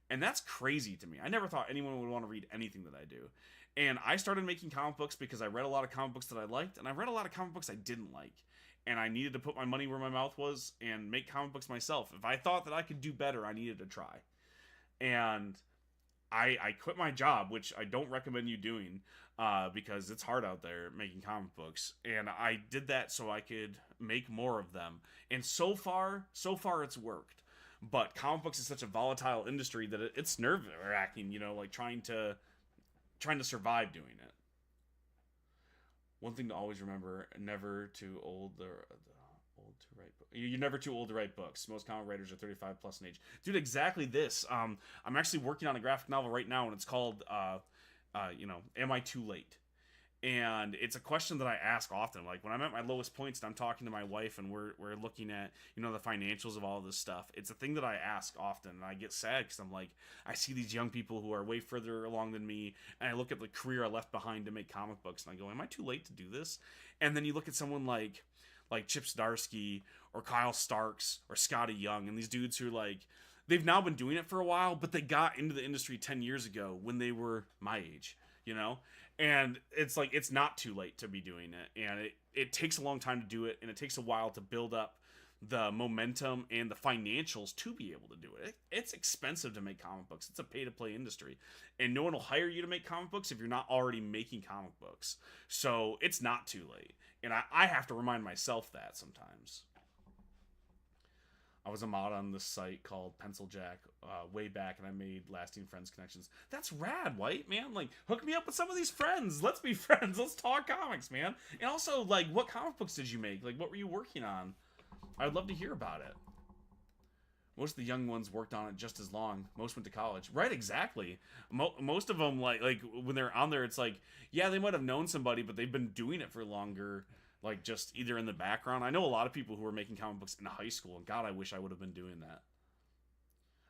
And that's crazy to me. I never thought anyone would want to read anything that I do. And I started making comic books because I read a lot of comic books that I liked, and I read a lot of comic books I didn't like. And I needed to put my money where my mouth was and make comic books myself. If I thought that I could do better, I needed to try. And I quit my job, which I don't recommend you doing, because it's hard out there making comic books, and I did that so I could make more of them. And so far it's worked. But comic books is such a volatile industry that it's nerve-wracking, you know, like trying to survive doing it. One thing to always remember: never too old to write. You're never too old to write books. Most comic writers are 35 plus in age. Dude, exactly this. I'm actually working on a graphic novel right now, and it's called, Am I Too Late? And it's a question that I ask often. Like, when I'm at my lowest points and I'm talking to my wife and we're looking at, you know, the financials of all of this stuff, it's a thing that I ask often, and I get sad because I'm like, I see these young people who are way further along than me, and I look at the career I left behind to make comic books, and I go, am I too late to do this? And then you look at someone like Chip Zdarsky or Kyle Starks or Scotty Young, and these dudes who are like, they've now been doing it for a while, but they got into the industry 10 years ago when they were my age, you know? And it's like, it's not too late to be doing it. And it takes a long time to do it, and it takes a while to build up the momentum and the financials to be able to do it. It's expensive to make comic books. It's a pay-to-play industry. And no one will hire you to make comic books if you're not already making comic books. So it's not too late. And I have to remind myself that sometimes. I was a mod on this site called Pencil Jack way back, and I made lasting friends connections. That's rad, White, man. Like, hook me up with some of these friends. Let's be friends. Let's talk comics, man. And also, like, what comic books did you make? Like, what were you working on? I'd love to hear about it. Most of the young ones worked on it just as long. Most went to college. Right, exactly. Most of them, like when they're on there, it's like, yeah, they might have known somebody, but they've been doing it for longer, like just either in the background. I know a lot of people who were making comic books in high school, and God, I wish I would have been doing that.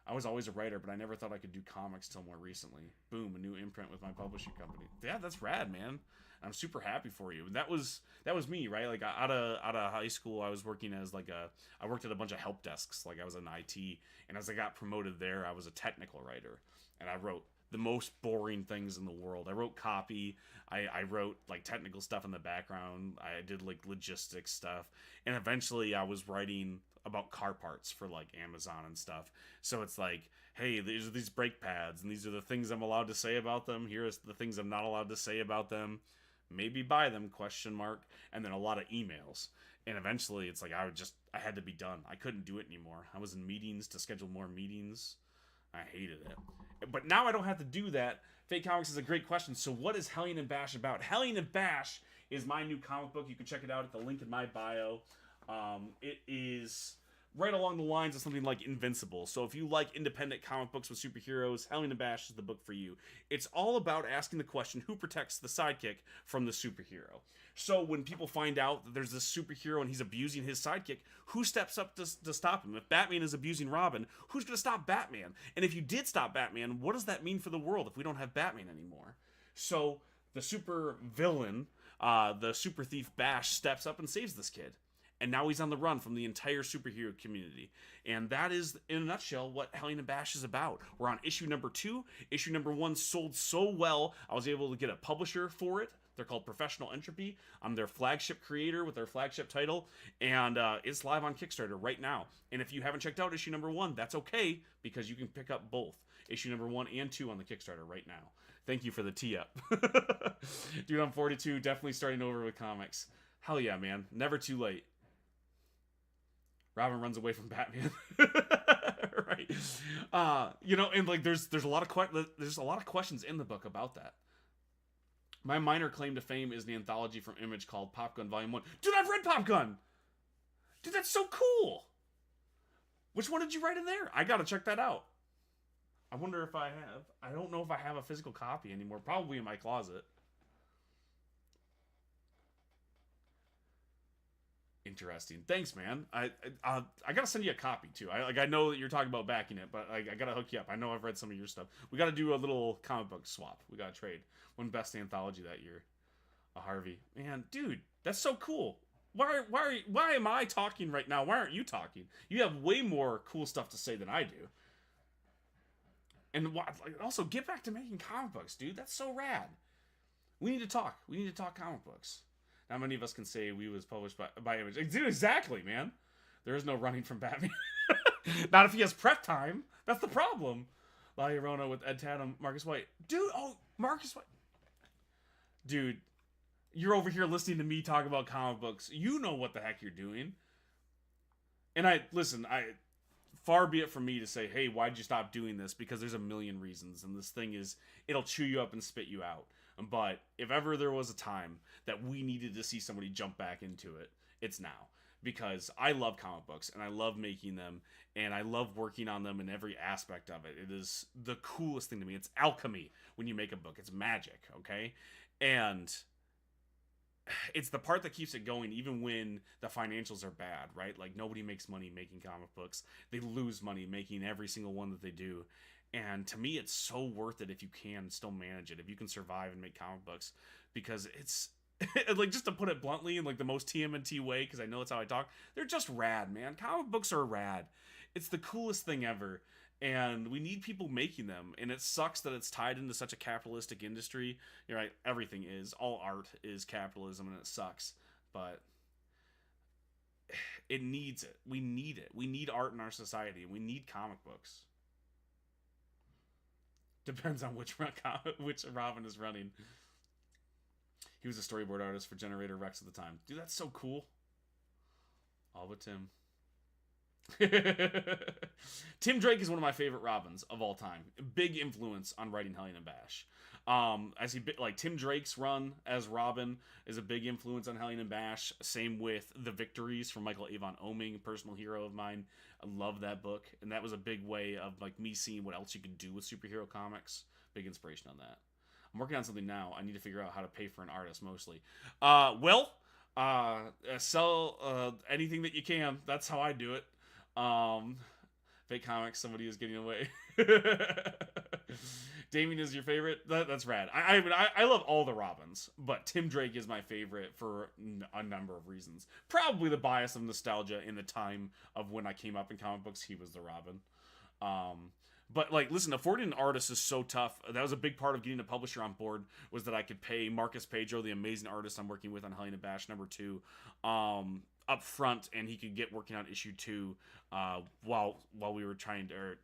I was always a writer, but I never thought I could do comics till more recently. Boom, a new imprint with my publishing company. Yeah, that's rad, man. I'm super happy for you. That was me, right? Like, out of high school, I was working as I worked at a bunch of help desks. Like, I was in IT, and as I got promoted there, I was a technical writer, and I wrote the most boring things in the world. I wrote copy. I wrote like technical stuff in the background. I did like logistics stuff, and eventually I was writing about car parts for like Amazon and stuff. So it's like, hey, these are these brake pads, and these are the things I'm allowed to say about them. Here's the things I'm not allowed to say about them. Maybe buy them, ? And then a lot of emails. And eventually it's like, I had to be done. I couldn't do it anymore. I was in meetings to schedule more meetings. I hated it. But now I don't have to do that. Fake Comics is a great question. So what is Hellion and Bash about? Hellion and Bash is my new comic book. You can check it out at the link in my bio. It is right along the lines of something like Invincible. So if you like independent comic books with superheroes, Hellion and Bash is the book for you. It's all about asking the question, who protects the sidekick from the superhero? So when people find out that there's this superhero and he's abusing his sidekick, who steps up to stop him? If Batman is abusing Robin, who's going to stop Batman? And if you did stop Batman, what does that mean for the world if we don't have Batman anymore? So the super villain, the super thief Bash, steps up and saves this kid. And now he's on the run from the entire superhero community. And that is, in a nutshell, what Hellion and Bash is about. We're on issue number 2. Issue number 1 sold so well, I was able to get a publisher for it. They're called Professional Entropy. I'm their flagship creator with their flagship title. And it's live on Kickstarter right now. And if you haven't checked out issue number 1, that's okay, because you can pick up both. Issue number 1 and 2 on the Kickstarter right now. Thank you for the tee-up. Dude, I'm 42, definitely starting over with comics. Hell yeah, man. Never too late. Robin runs away from Batman. Right. And like there's a lot of questions in the book about that. My minor claim to fame is the anthology from Image called Pop Gun Volume 1. Dude, I've read Pop Gun! Dude, that's so cool! Which one did you write in there? I gotta check that out. I wonder if I have. I don't know if I have a physical copy anymore. Probably in my closet. Interesting. Thanks, man. I gotta send you a copy too. I know that you're talking about backing it, but I gotta hook you up. I know I've read some of your stuff. We gotta do a little comic book swap. We gotta trade. One best anthology that year. A Harvey. Man, dude, that's so cool. Why am I talking right now? Why aren't you talking? You have way more cool stuff to say than I do. And also get back to making comic books, dude. That's so rad. We need to talk. We need to talk comic books. Not many of us can say we was published by Image. Dude, exactly, man. There is no running from Batman. Not if he has prep time. That's the problem. La Llorona with Ed Tatum, Marcus White. Dude, Marcus White. Dude, you're over here listening to me talk about comic books. You know what the heck you're doing. And far be it from me to say, hey, why'd you stop doing this? Because there's a million reasons. And this thing it'll chew you up and spit you out. But if ever there was a time that we needed to see somebody jump back into it, it's now. Because I love comic books, and I love making them, and I love working on them in every aspect of it. It is the coolest thing to me. It's alchemy when you make a book. It's magic, okay? And it's the part that keeps it going even when the financials are bad, right? Like, nobody makes money making comic books. They lose money making every single one that they do. And to me, it's so worth it if you can still manage it, if you can survive and make comic books, because it's like, just to put it bluntly in like the most TMNT way, because I know that's how I talk, they're just rad, man. Comic books are rad. It's the coolest thing ever, and we need people making them. And it sucks that it's tied into such a capitalistic industry. You're right, everything is. All art is capitalism, and it sucks. But it needs it. We need it. We need art in our society, and we need comic books. Depends on which Robin is running. He was a storyboard artist for Generator Rex at the time. Dude, that's so cool. All but Tim. Tim Drake is one of my favorite Robins of all time. Big influence on writing Hellion and Bash. Tim Drake's run as Robin is a big influence on Hellion and Bash. Same with The Victories from Michael Avon Oeming, personal hero of mine. I love that book, and that was a big way of like me seeing what else you could do with superhero comics. Big inspiration on that. I'm working on something now. I need to figure out how to pay for an artist mostly. Sell anything that you can. That's how I do it. Fake comics, somebody is getting away. Damien is your favorite? That's rad. I love all the Robins, but Tim Drake is my favorite for a number of reasons. Probably the bias of nostalgia in the time of when I came up in comic books. He was the Robin. But like, listen, affording an artist is so tough. That was a big part of getting a publisher on board, was that I could pay Marcus Pedro, the amazing artist I'm working with on Hellion and Bash #2, up front, and he could get working on issue 2 while we were trying to,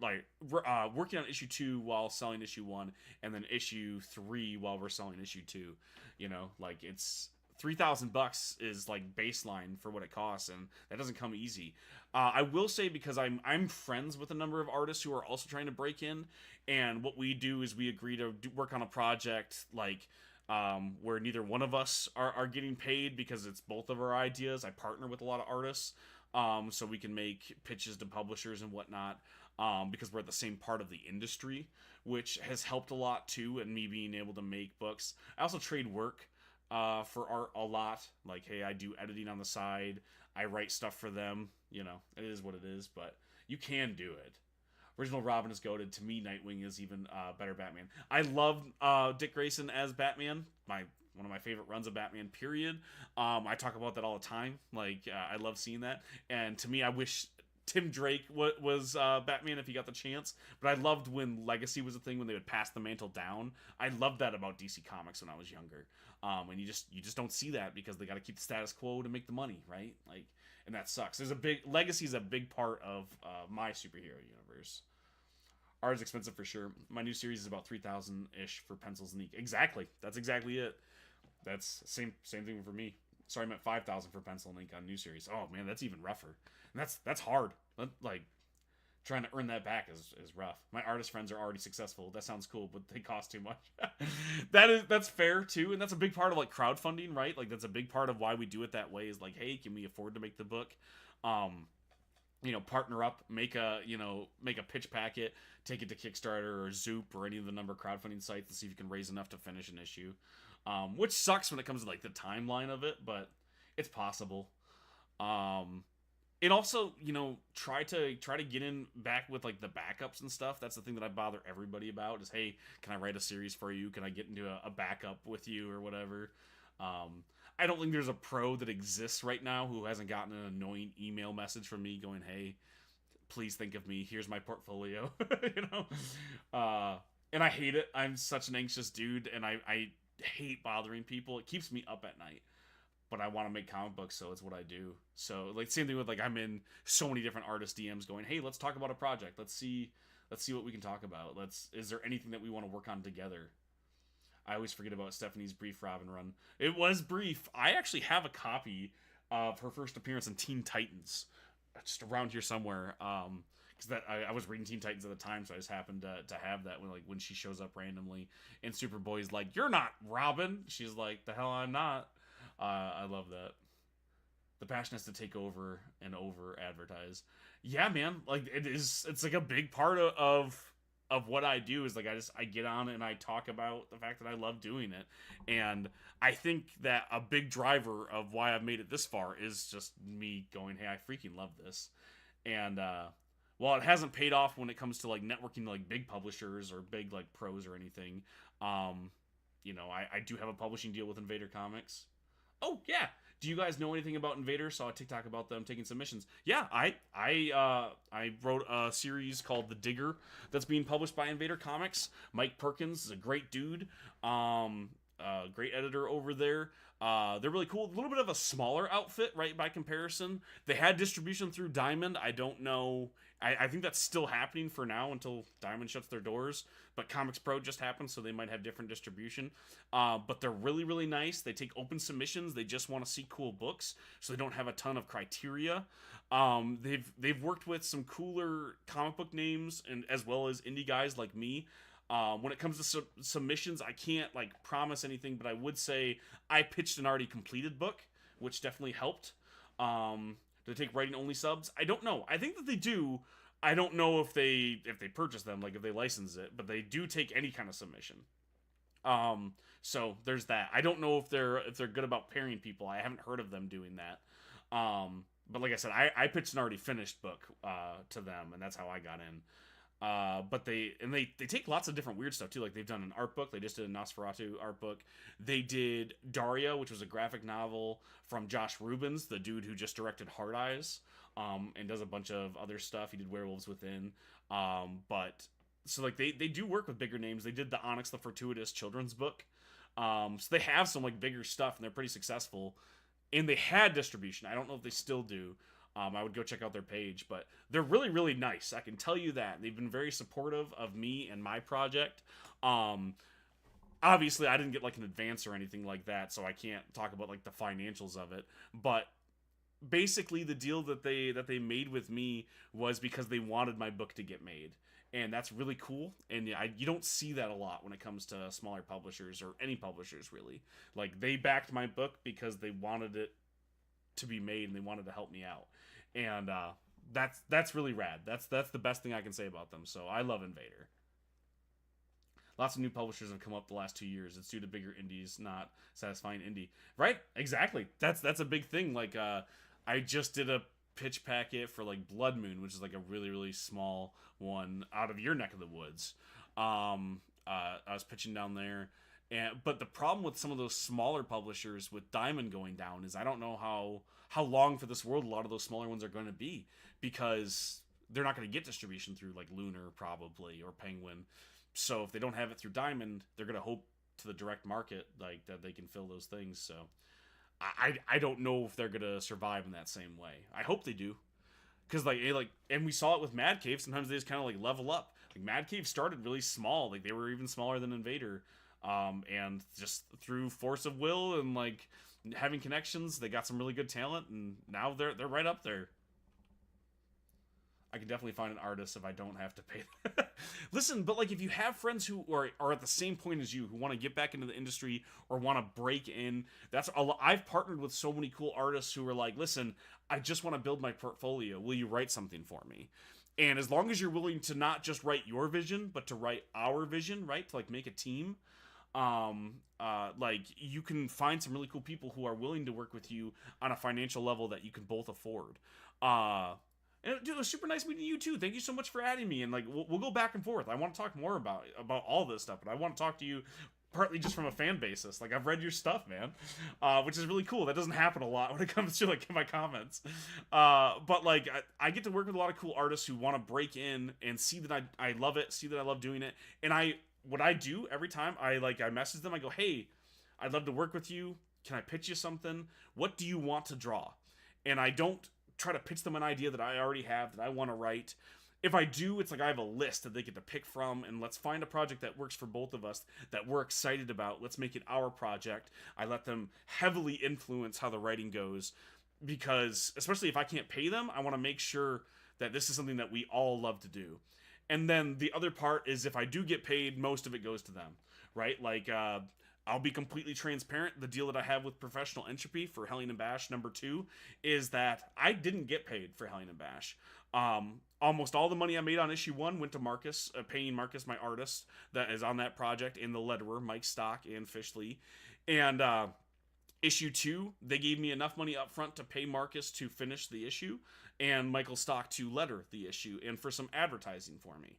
working on issue 2 while selling issue 1, and then issue 3 while we're selling issue 2. You know, like, it's $3,000 is like baseline for what it costs, and that doesn't come easy. I will say, because I'm friends with a number of artists who are also trying to break in, and what we do is we agree to work on a project like where neither one of us are getting paid because it's both of our ideas. I partner with a lot of artists, so we can make pitches to publishers and whatnot, because we're at the same part of the industry, which has helped a lot too, and me being able to make books. I also trade work for art a lot. Like, hey, I do editing on the side. I write stuff for them. You know, it is what it is, but you can do it. Original Robin is goated. To me, Nightwing is even better Batman. I love Dick Grayson as Batman. One of my favorite runs of Batman, period. I talk about that all the time. Like, I love seeing that. And to me, I wish Tim Drake was Batman if he got the chance. But I loved when Legacy was a thing, when they would pass the mantle down. I loved that about DC Comics when I was younger. And you just don't see that because they got to keep the status quo to make the money, right? Like, and that sucks. Legacy is a big part of my superhero universe. Art is expensive for sure. My new series is about 3,000 ish for pencils and ink. Exactly. That's exactly it. That's same thing for me. Sorry, I meant 5,000 for pencil and ink on new series. Oh man, that's even rougher. And that's hard. Like, trying to earn that back is rough. My artist friends are already successful. That sounds cool, but they cost too much. That's fair too, and that's a big part of like crowdfunding, right? Like, that's a big part of why we do it that way. Is like, hey, can we afford to make the book? Partner up, make a pitch packet, take it to Kickstarter or Zoop or any of the number of crowdfunding sites to see if you can raise enough to finish an issue. Which sucks when it comes to like the timeline of it, but it's possible. And also, try to get in back with like the backups and stuff. That's the thing that I bother everybody about is, hey, can I write a series for you? Can I get into a backup with you or whatever? I don't think there's a pro that exists right now who hasn't gotten an annoying email message from me going, hey, please think of me. Here's my portfolio. And I hate it. I'm such an anxious dude, and I hate bothering people. It keeps me up at night. But I want to make comic books, so it's what I do. So, like, same thing with, like, I'm in so many different artist DMs going, hey, let's talk about a project. Let's see what we can talk about. Is there anything that we want to work on together? I always forget about Stephanie's brief Robin run. It was brief. I actually have a copy of her first appearance in Teen Titans, just around here somewhere. Because I was reading Teen Titans at the time, so I just happened to have that when she shows up randomly. And Superboy's like, "You're not Robin." She's like, "The hell I'm not." I love that. The passion has to take over and over advertise. Yeah, man. Like, it's like a big part of what I do is like I get on and I talk about the fact that I love doing it. And I think that a big driver of why I've made it this far is just me going, hey, I freaking love this. And while it hasn't paid off when it comes to like networking like big publishers or big like pros or anything, I do have a publishing deal with Invader Comics. Oh yeah, do you guys know anything about Invader? Saw a TikTok about them taking submissions. Yeah, I wrote a series called The Digger that's being published by Invader Comics. Mike Perkins is a great dude, great editor over there. They're really cool. A little bit of a smaller outfit, right, by comparison. They had distribution through Diamond. I don't know. I think that's still happening for now until Diamond shuts their doors. But Comics Pro just happened, so they might have different distribution. But they're really, really nice. They take open submissions. They just want to see cool books, so they don't have a ton of criteria. They've worked with some cooler comic book names, and as well as indie guys like me. When it comes to submissions, I can't like promise anything, but I would say I pitched an already completed book, which definitely helped. Do they take writing only subs? I don't know. I think that they do. I don't know if they purchase them, like if they license it, but they do take any kind of submission. So there's that. I don't know if they're good about pairing people. I haven't heard of them doing that. But like I said, I pitched an already finished book to them, and that's how I got in. But they take lots of different weird stuff too. Like they've done an art book. They just did a Nosferatu art book. They did Daria, which was a graphic novel from Josh Rubens, the dude who just directed Hard Eyes, and does a bunch of other stuff. He did Werewolves Within. But so like they do work with bigger names. They did the Onyx the Fortuitous children's book. So they have some like bigger stuff, and they're pretty successful. And they had distribution. I don't know if they still do. I would go check out their page, but they're really, really nice. I can tell you that. They've been very supportive of me and my project. Obviously, I didn't get like an advance or anything like that, so I can't talk about like the financials of it. But basically, the deal that they made with me was because they wanted my book to get made. and that's really cool. And you don't see that a lot when it comes to smaller publishers or any publishers really. Like, they backed my book because they wanted it to be made and they wanted to help me out, and that's really rad. That's the best thing I can say about them. So I love Invader. Lots of new publishers have come up the last 2 years. It's due to bigger indies not satisfying indie. Right? Exactly. That's a big thing. Like, I just did a pitch packet for like Blood Moon, which is like a really, really small one out of your neck of the woods. I was pitching down there. But the problem with some of those smaller publishers with Diamond going down is I don't know how long for this world a lot of those smaller ones are going to be, because they're not going to get distribution through like Lunar probably or Penguin. So if they don't have it through Diamond, they're going to hope to the direct market like that they can fill those things. So I don't know if they're going to survive in that same way. I hope they do. Because and we saw it with Mad Cave. Sometimes they just kind of like level up. Like Mad Cave started really small. Like they were even smaller than Invader. And just through force of will and like having connections, they got some really good talent, and now they're right up there. I can definitely find an artist if I don't have to pay them. Listen, but like if you have friends who are at the same point as you, who want to get back into the industry or want to break in, I've partnered with so many cool artists who are like, listen, I just want to build my portfolio. Will you write something for me? And as long as you're willing to not just write your vision, but to write our vision, right? To like make a team. Like you can find some really cool people who are willing to work with you on a financial level that you can both afford. And dude, it was super nice meeting you too. Thank you so much for adding me. And like, we'll go back and forth. I want to talk more about all this stuff, but I want to talk to you partly just from a fan basis. Like, I've read your stuff, man, which is really cool. That doesn't happen a lot when it comes to like my comments. But like, I get to work with a lot of cool artists who want to break in and see that I love it, see that I love doing it. And what I do every time I message them, I go, hey, I'd love to work with you. Can I pitch you something? What do you want to draw? And I don't try to pitch them an idea that I already have that I want to write. If I do, it's like I have a list that they get to pick from, and let's find a project that works for both of us, that we're excited about. Let's make it our project. I let them heavily influence how the writing goes, because especially if I can't pay them, I want to make sure that this is something that we all love to do. And then the other part is if I do get paid, most of it goes to them, right? Like, I'll be completely transparent. The deal that I have with Professional Entropy for Hellion and Bash #2 is that I didn't get paid for Hellion and Bash. Almost all the money I made on issue 1 went to Marcus, paying Marcus, my artist that is on that project, and the letterer, Mike Stock and Fish Lee. And issue 2, they gave me enough money up front to pay Marcus to finish the issue, and Michael Stock to letter the issue, and for some advertising for me.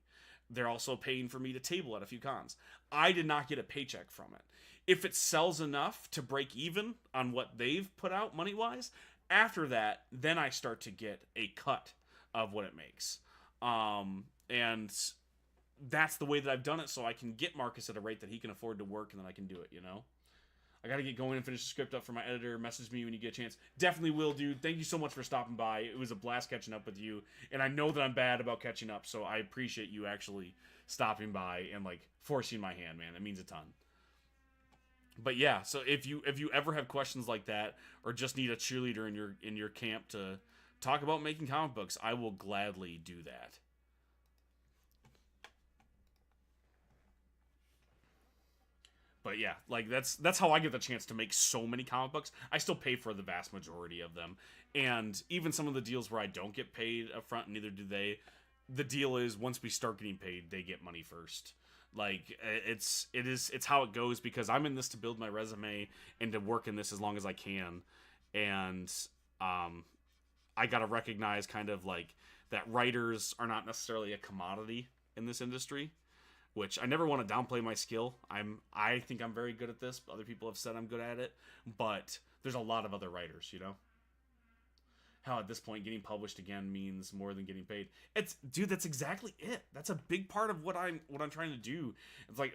They're also paying for me to table at a few cons. I did not get a paycheck from it. If it sells enough to break even on what they've put out money-wise, after that, then I start to get a cut of what it makes. And that's the way that I've done it, so I can get Marcus at a rate that he can afford to work, and then I can do it, you know? I gotta get going and finish the script up for my editor. Message me when you get a chance. Definitely will, dude. Thank you so much for stopping by. It was a blast catching up with you, and I know that I'm bad about catching up, so I appreciate you actually stopping by and like forcing my hand, man. It means a ton. But yeah, so if you ever have questions like that, or just need a cheerleader in your camp to talk about making comic books, I will gladly do that. But yeah, like that's how I get the chance to make so many comic books. I still pay for the vast majority of them, and even some of the deals where I don't get paid up front, neither do they. The deal is once we start getting paid, they get money first. Like it's how it goes, because I'm in this to build my resume and to work in this as long as I can, and I gotta recognize kind of like that writers are not necessarily a commodity in this industry, which I never want to downplay my skill. I think I'm very good at this. Other people have said I'm good at it, but there's a lot of other writers, you know? How at this point getting published again means more than getting paid. Dude, that's exactly it. That's a big part of what I'm trying to do. It's like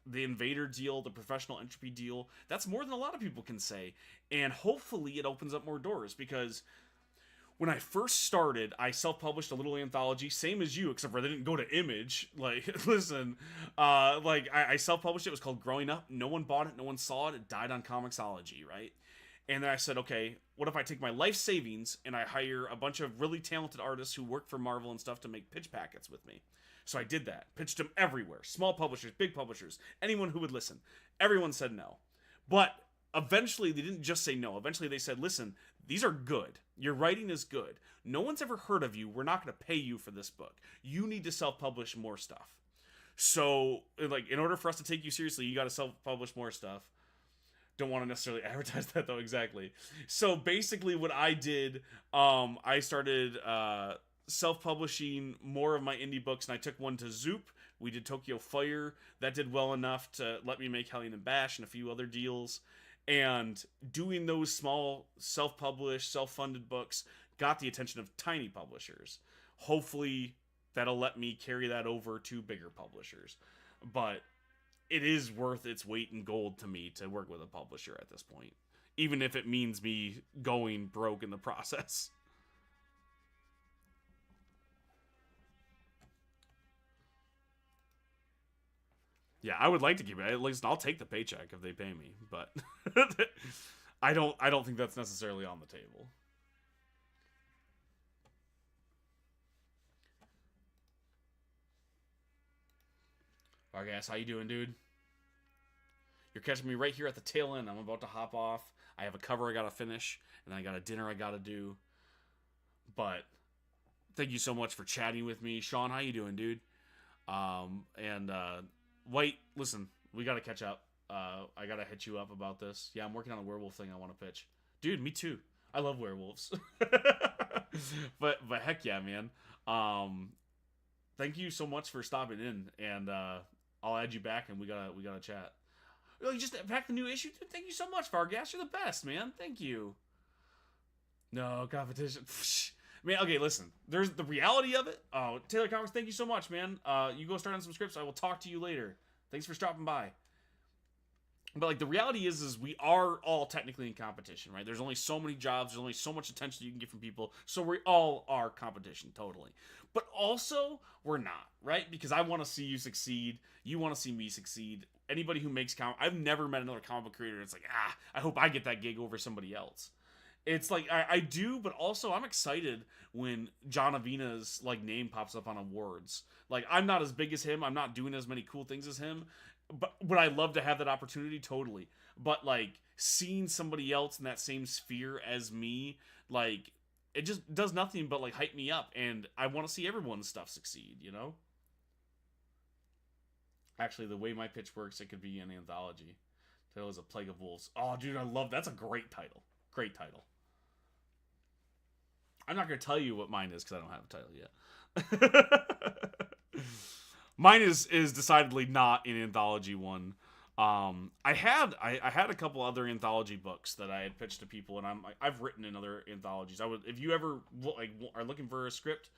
the Invader deal, the Professional Entropy deal. That's more than a lot of people can say. And hopefully it opens up more doors, because when I first started, I self-published a little anthology, same as you, except for they didn't go to Image. Like, listen, I self-published it. It was called Growing Up. No one bought it. No one saw it. It died on Comixology, right? And then I said, okay, what if I take my life savings and I hire a bunch of really talented artists who work for Marvel and stuff to make pitch packets with me? So I did that. Pitched them everywhere. Small publishers, big publishers, anyone who would listen. Everyone said no. But eventually they didn't just say no. Eventually they said, listen, these are good. Your writing is good. No one's ever heard of you. We're not going to pay you for this book. You need to self-publish more stuff. So, like, in order for us to take you seriously, you got to self-publish more stuff. Don't want to necessarily advertise that, though, exactly. So, basically, what I did, I started self-publishing more of my indie books, and I took one to Zoop. We did Tokyo Fire. That did well enough to let me make Hellion and Bash and a few other deals. And doing those small, self-published, self-funded books got the attention of tiny publishers. Hopefully, that'll let me carry that over to bigger publishers. But it is worth its weight in gold to me to work with a publisher at this point, even if it means me going broke in the process. Yeah, I would like to keep it. At least I'll take the paycheck if they pay me, but I don't think that's necessarily on the table. Vargas, how you doing, dude? You're catching me right here at the tail end. I'm about to hop off. I have a cover I gotta finish, and I got a dinner I gotta do. But thank you so much for chatting with me. Sean, how you doing, dude? White, listen, we gotta catch up. I gotta hit you up about this. Yeah, I'm working on a werewolf thing I want to pitch. Dude, me too. I love werewolves. but heck yeah, man. Thank you so much for stopping in, and I'll add you back, and we gotta chat. Oh, you just back the new issue? Dude, thank you so much, Vargas. You're the best, man. Thank you. No competition. Man, okay, listen. There's the reality of it. Oh, Taylor Comics, thank you so much, man. You go start on some scripts. I will talk to you later. Thanks for stopping by. But like the reality is we are all technically in competition, right? There's only so many jobs, there's only so much attention you can get from people, so we all are competition, totally. But also, we're not, right? Because I want to see you succeed, you want to see me succeed. Anybody who makes I've never met another comic book creator that's like, I hope I get that gig over somebody else. It's like I do, but also I'm excited when John Avina's like name pops up on awards. Like I'm not as big as him, I'm not doing as many cool things as him, but would I love to have that opportunity? Totally. But like seeing somebody else in that same sphere as me, like it just does nothing but like hype me up, and I want to see everyone's stuff succeed, you know? Actually, the way my pitch works, it could be an anthology. The title is A Plague of Wolves. Oh, dude, I love that's a great title. Great title. I'm not going to tell you what mine is because I don't have a title yet. Mine is decidedly not an anthology one. I had a couple other anthology books that I had pitched to people, and I've written in other anthologies. I would, if you ever like are looking for a script,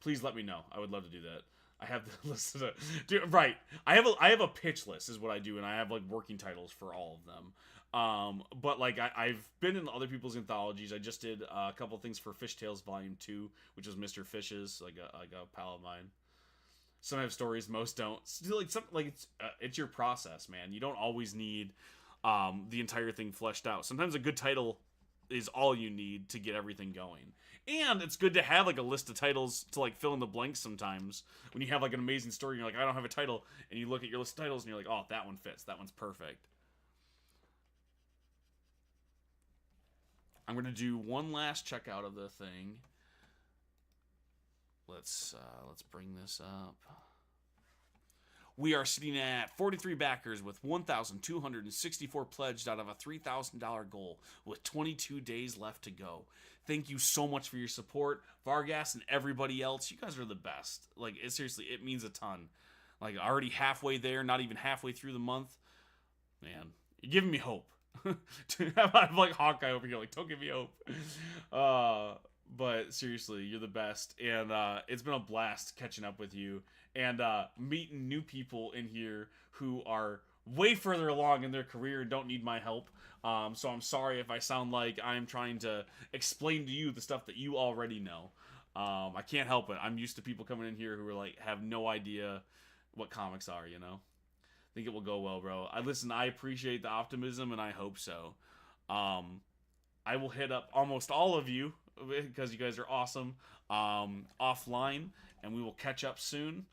please let me know. I would love to do that. I have the list of dude, right. I have a pitch list is what I do, and I have like working titles for all of them. But like I've been in other people's anthologies. I just did a couple things for Fish Tales Volume 2, which was Mr. Fish's, like a pal of mine. Some have stories, most don't. Still, like it's your process, man. You don't always need the entire thing fleshed out. Sometimes a good title is all you need to get everything going. And it's good to have like a list of titles to like fill in the blanks sometimes. When you have like an amazing story and you're like, I don't have a title, and you look at your list of titles and you're like, oh, that one fits. That one's perfect. I'm gonna do one last checkout of the thing. Let's bring this up. We are sitting at 43 backers with 1,264 pledged out of a $3,000 goal with 22 days left to go. Thank you so much for your support, Vargas and everybody else. You guys are the best. Like, seriously, it means a ton. Like, already halfway there, not even halfway through the month. Man, you're giving me hope. I'm like Hawkeye over here, like, don't give me hope. But seriously, you're the best, and it's been a blast catching up with you and meeting new people in here who are way further along in their career and don't need my help. So I'm sorry if I sound like I'm trying to explain to you the stuff that you already know. I can't help it. I'm used to people coming in here who are like have no idea what comics are, you know? I think it will go well, bro. I appreciate the optimism, and I hope so. I will hit up almost all of you because you guys are awesome offline, and we will catch up soon.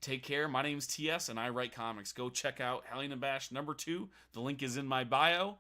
take care. My name's T.S. and I write comics. Go check out Hellion and Bash #2. The link is in my bio.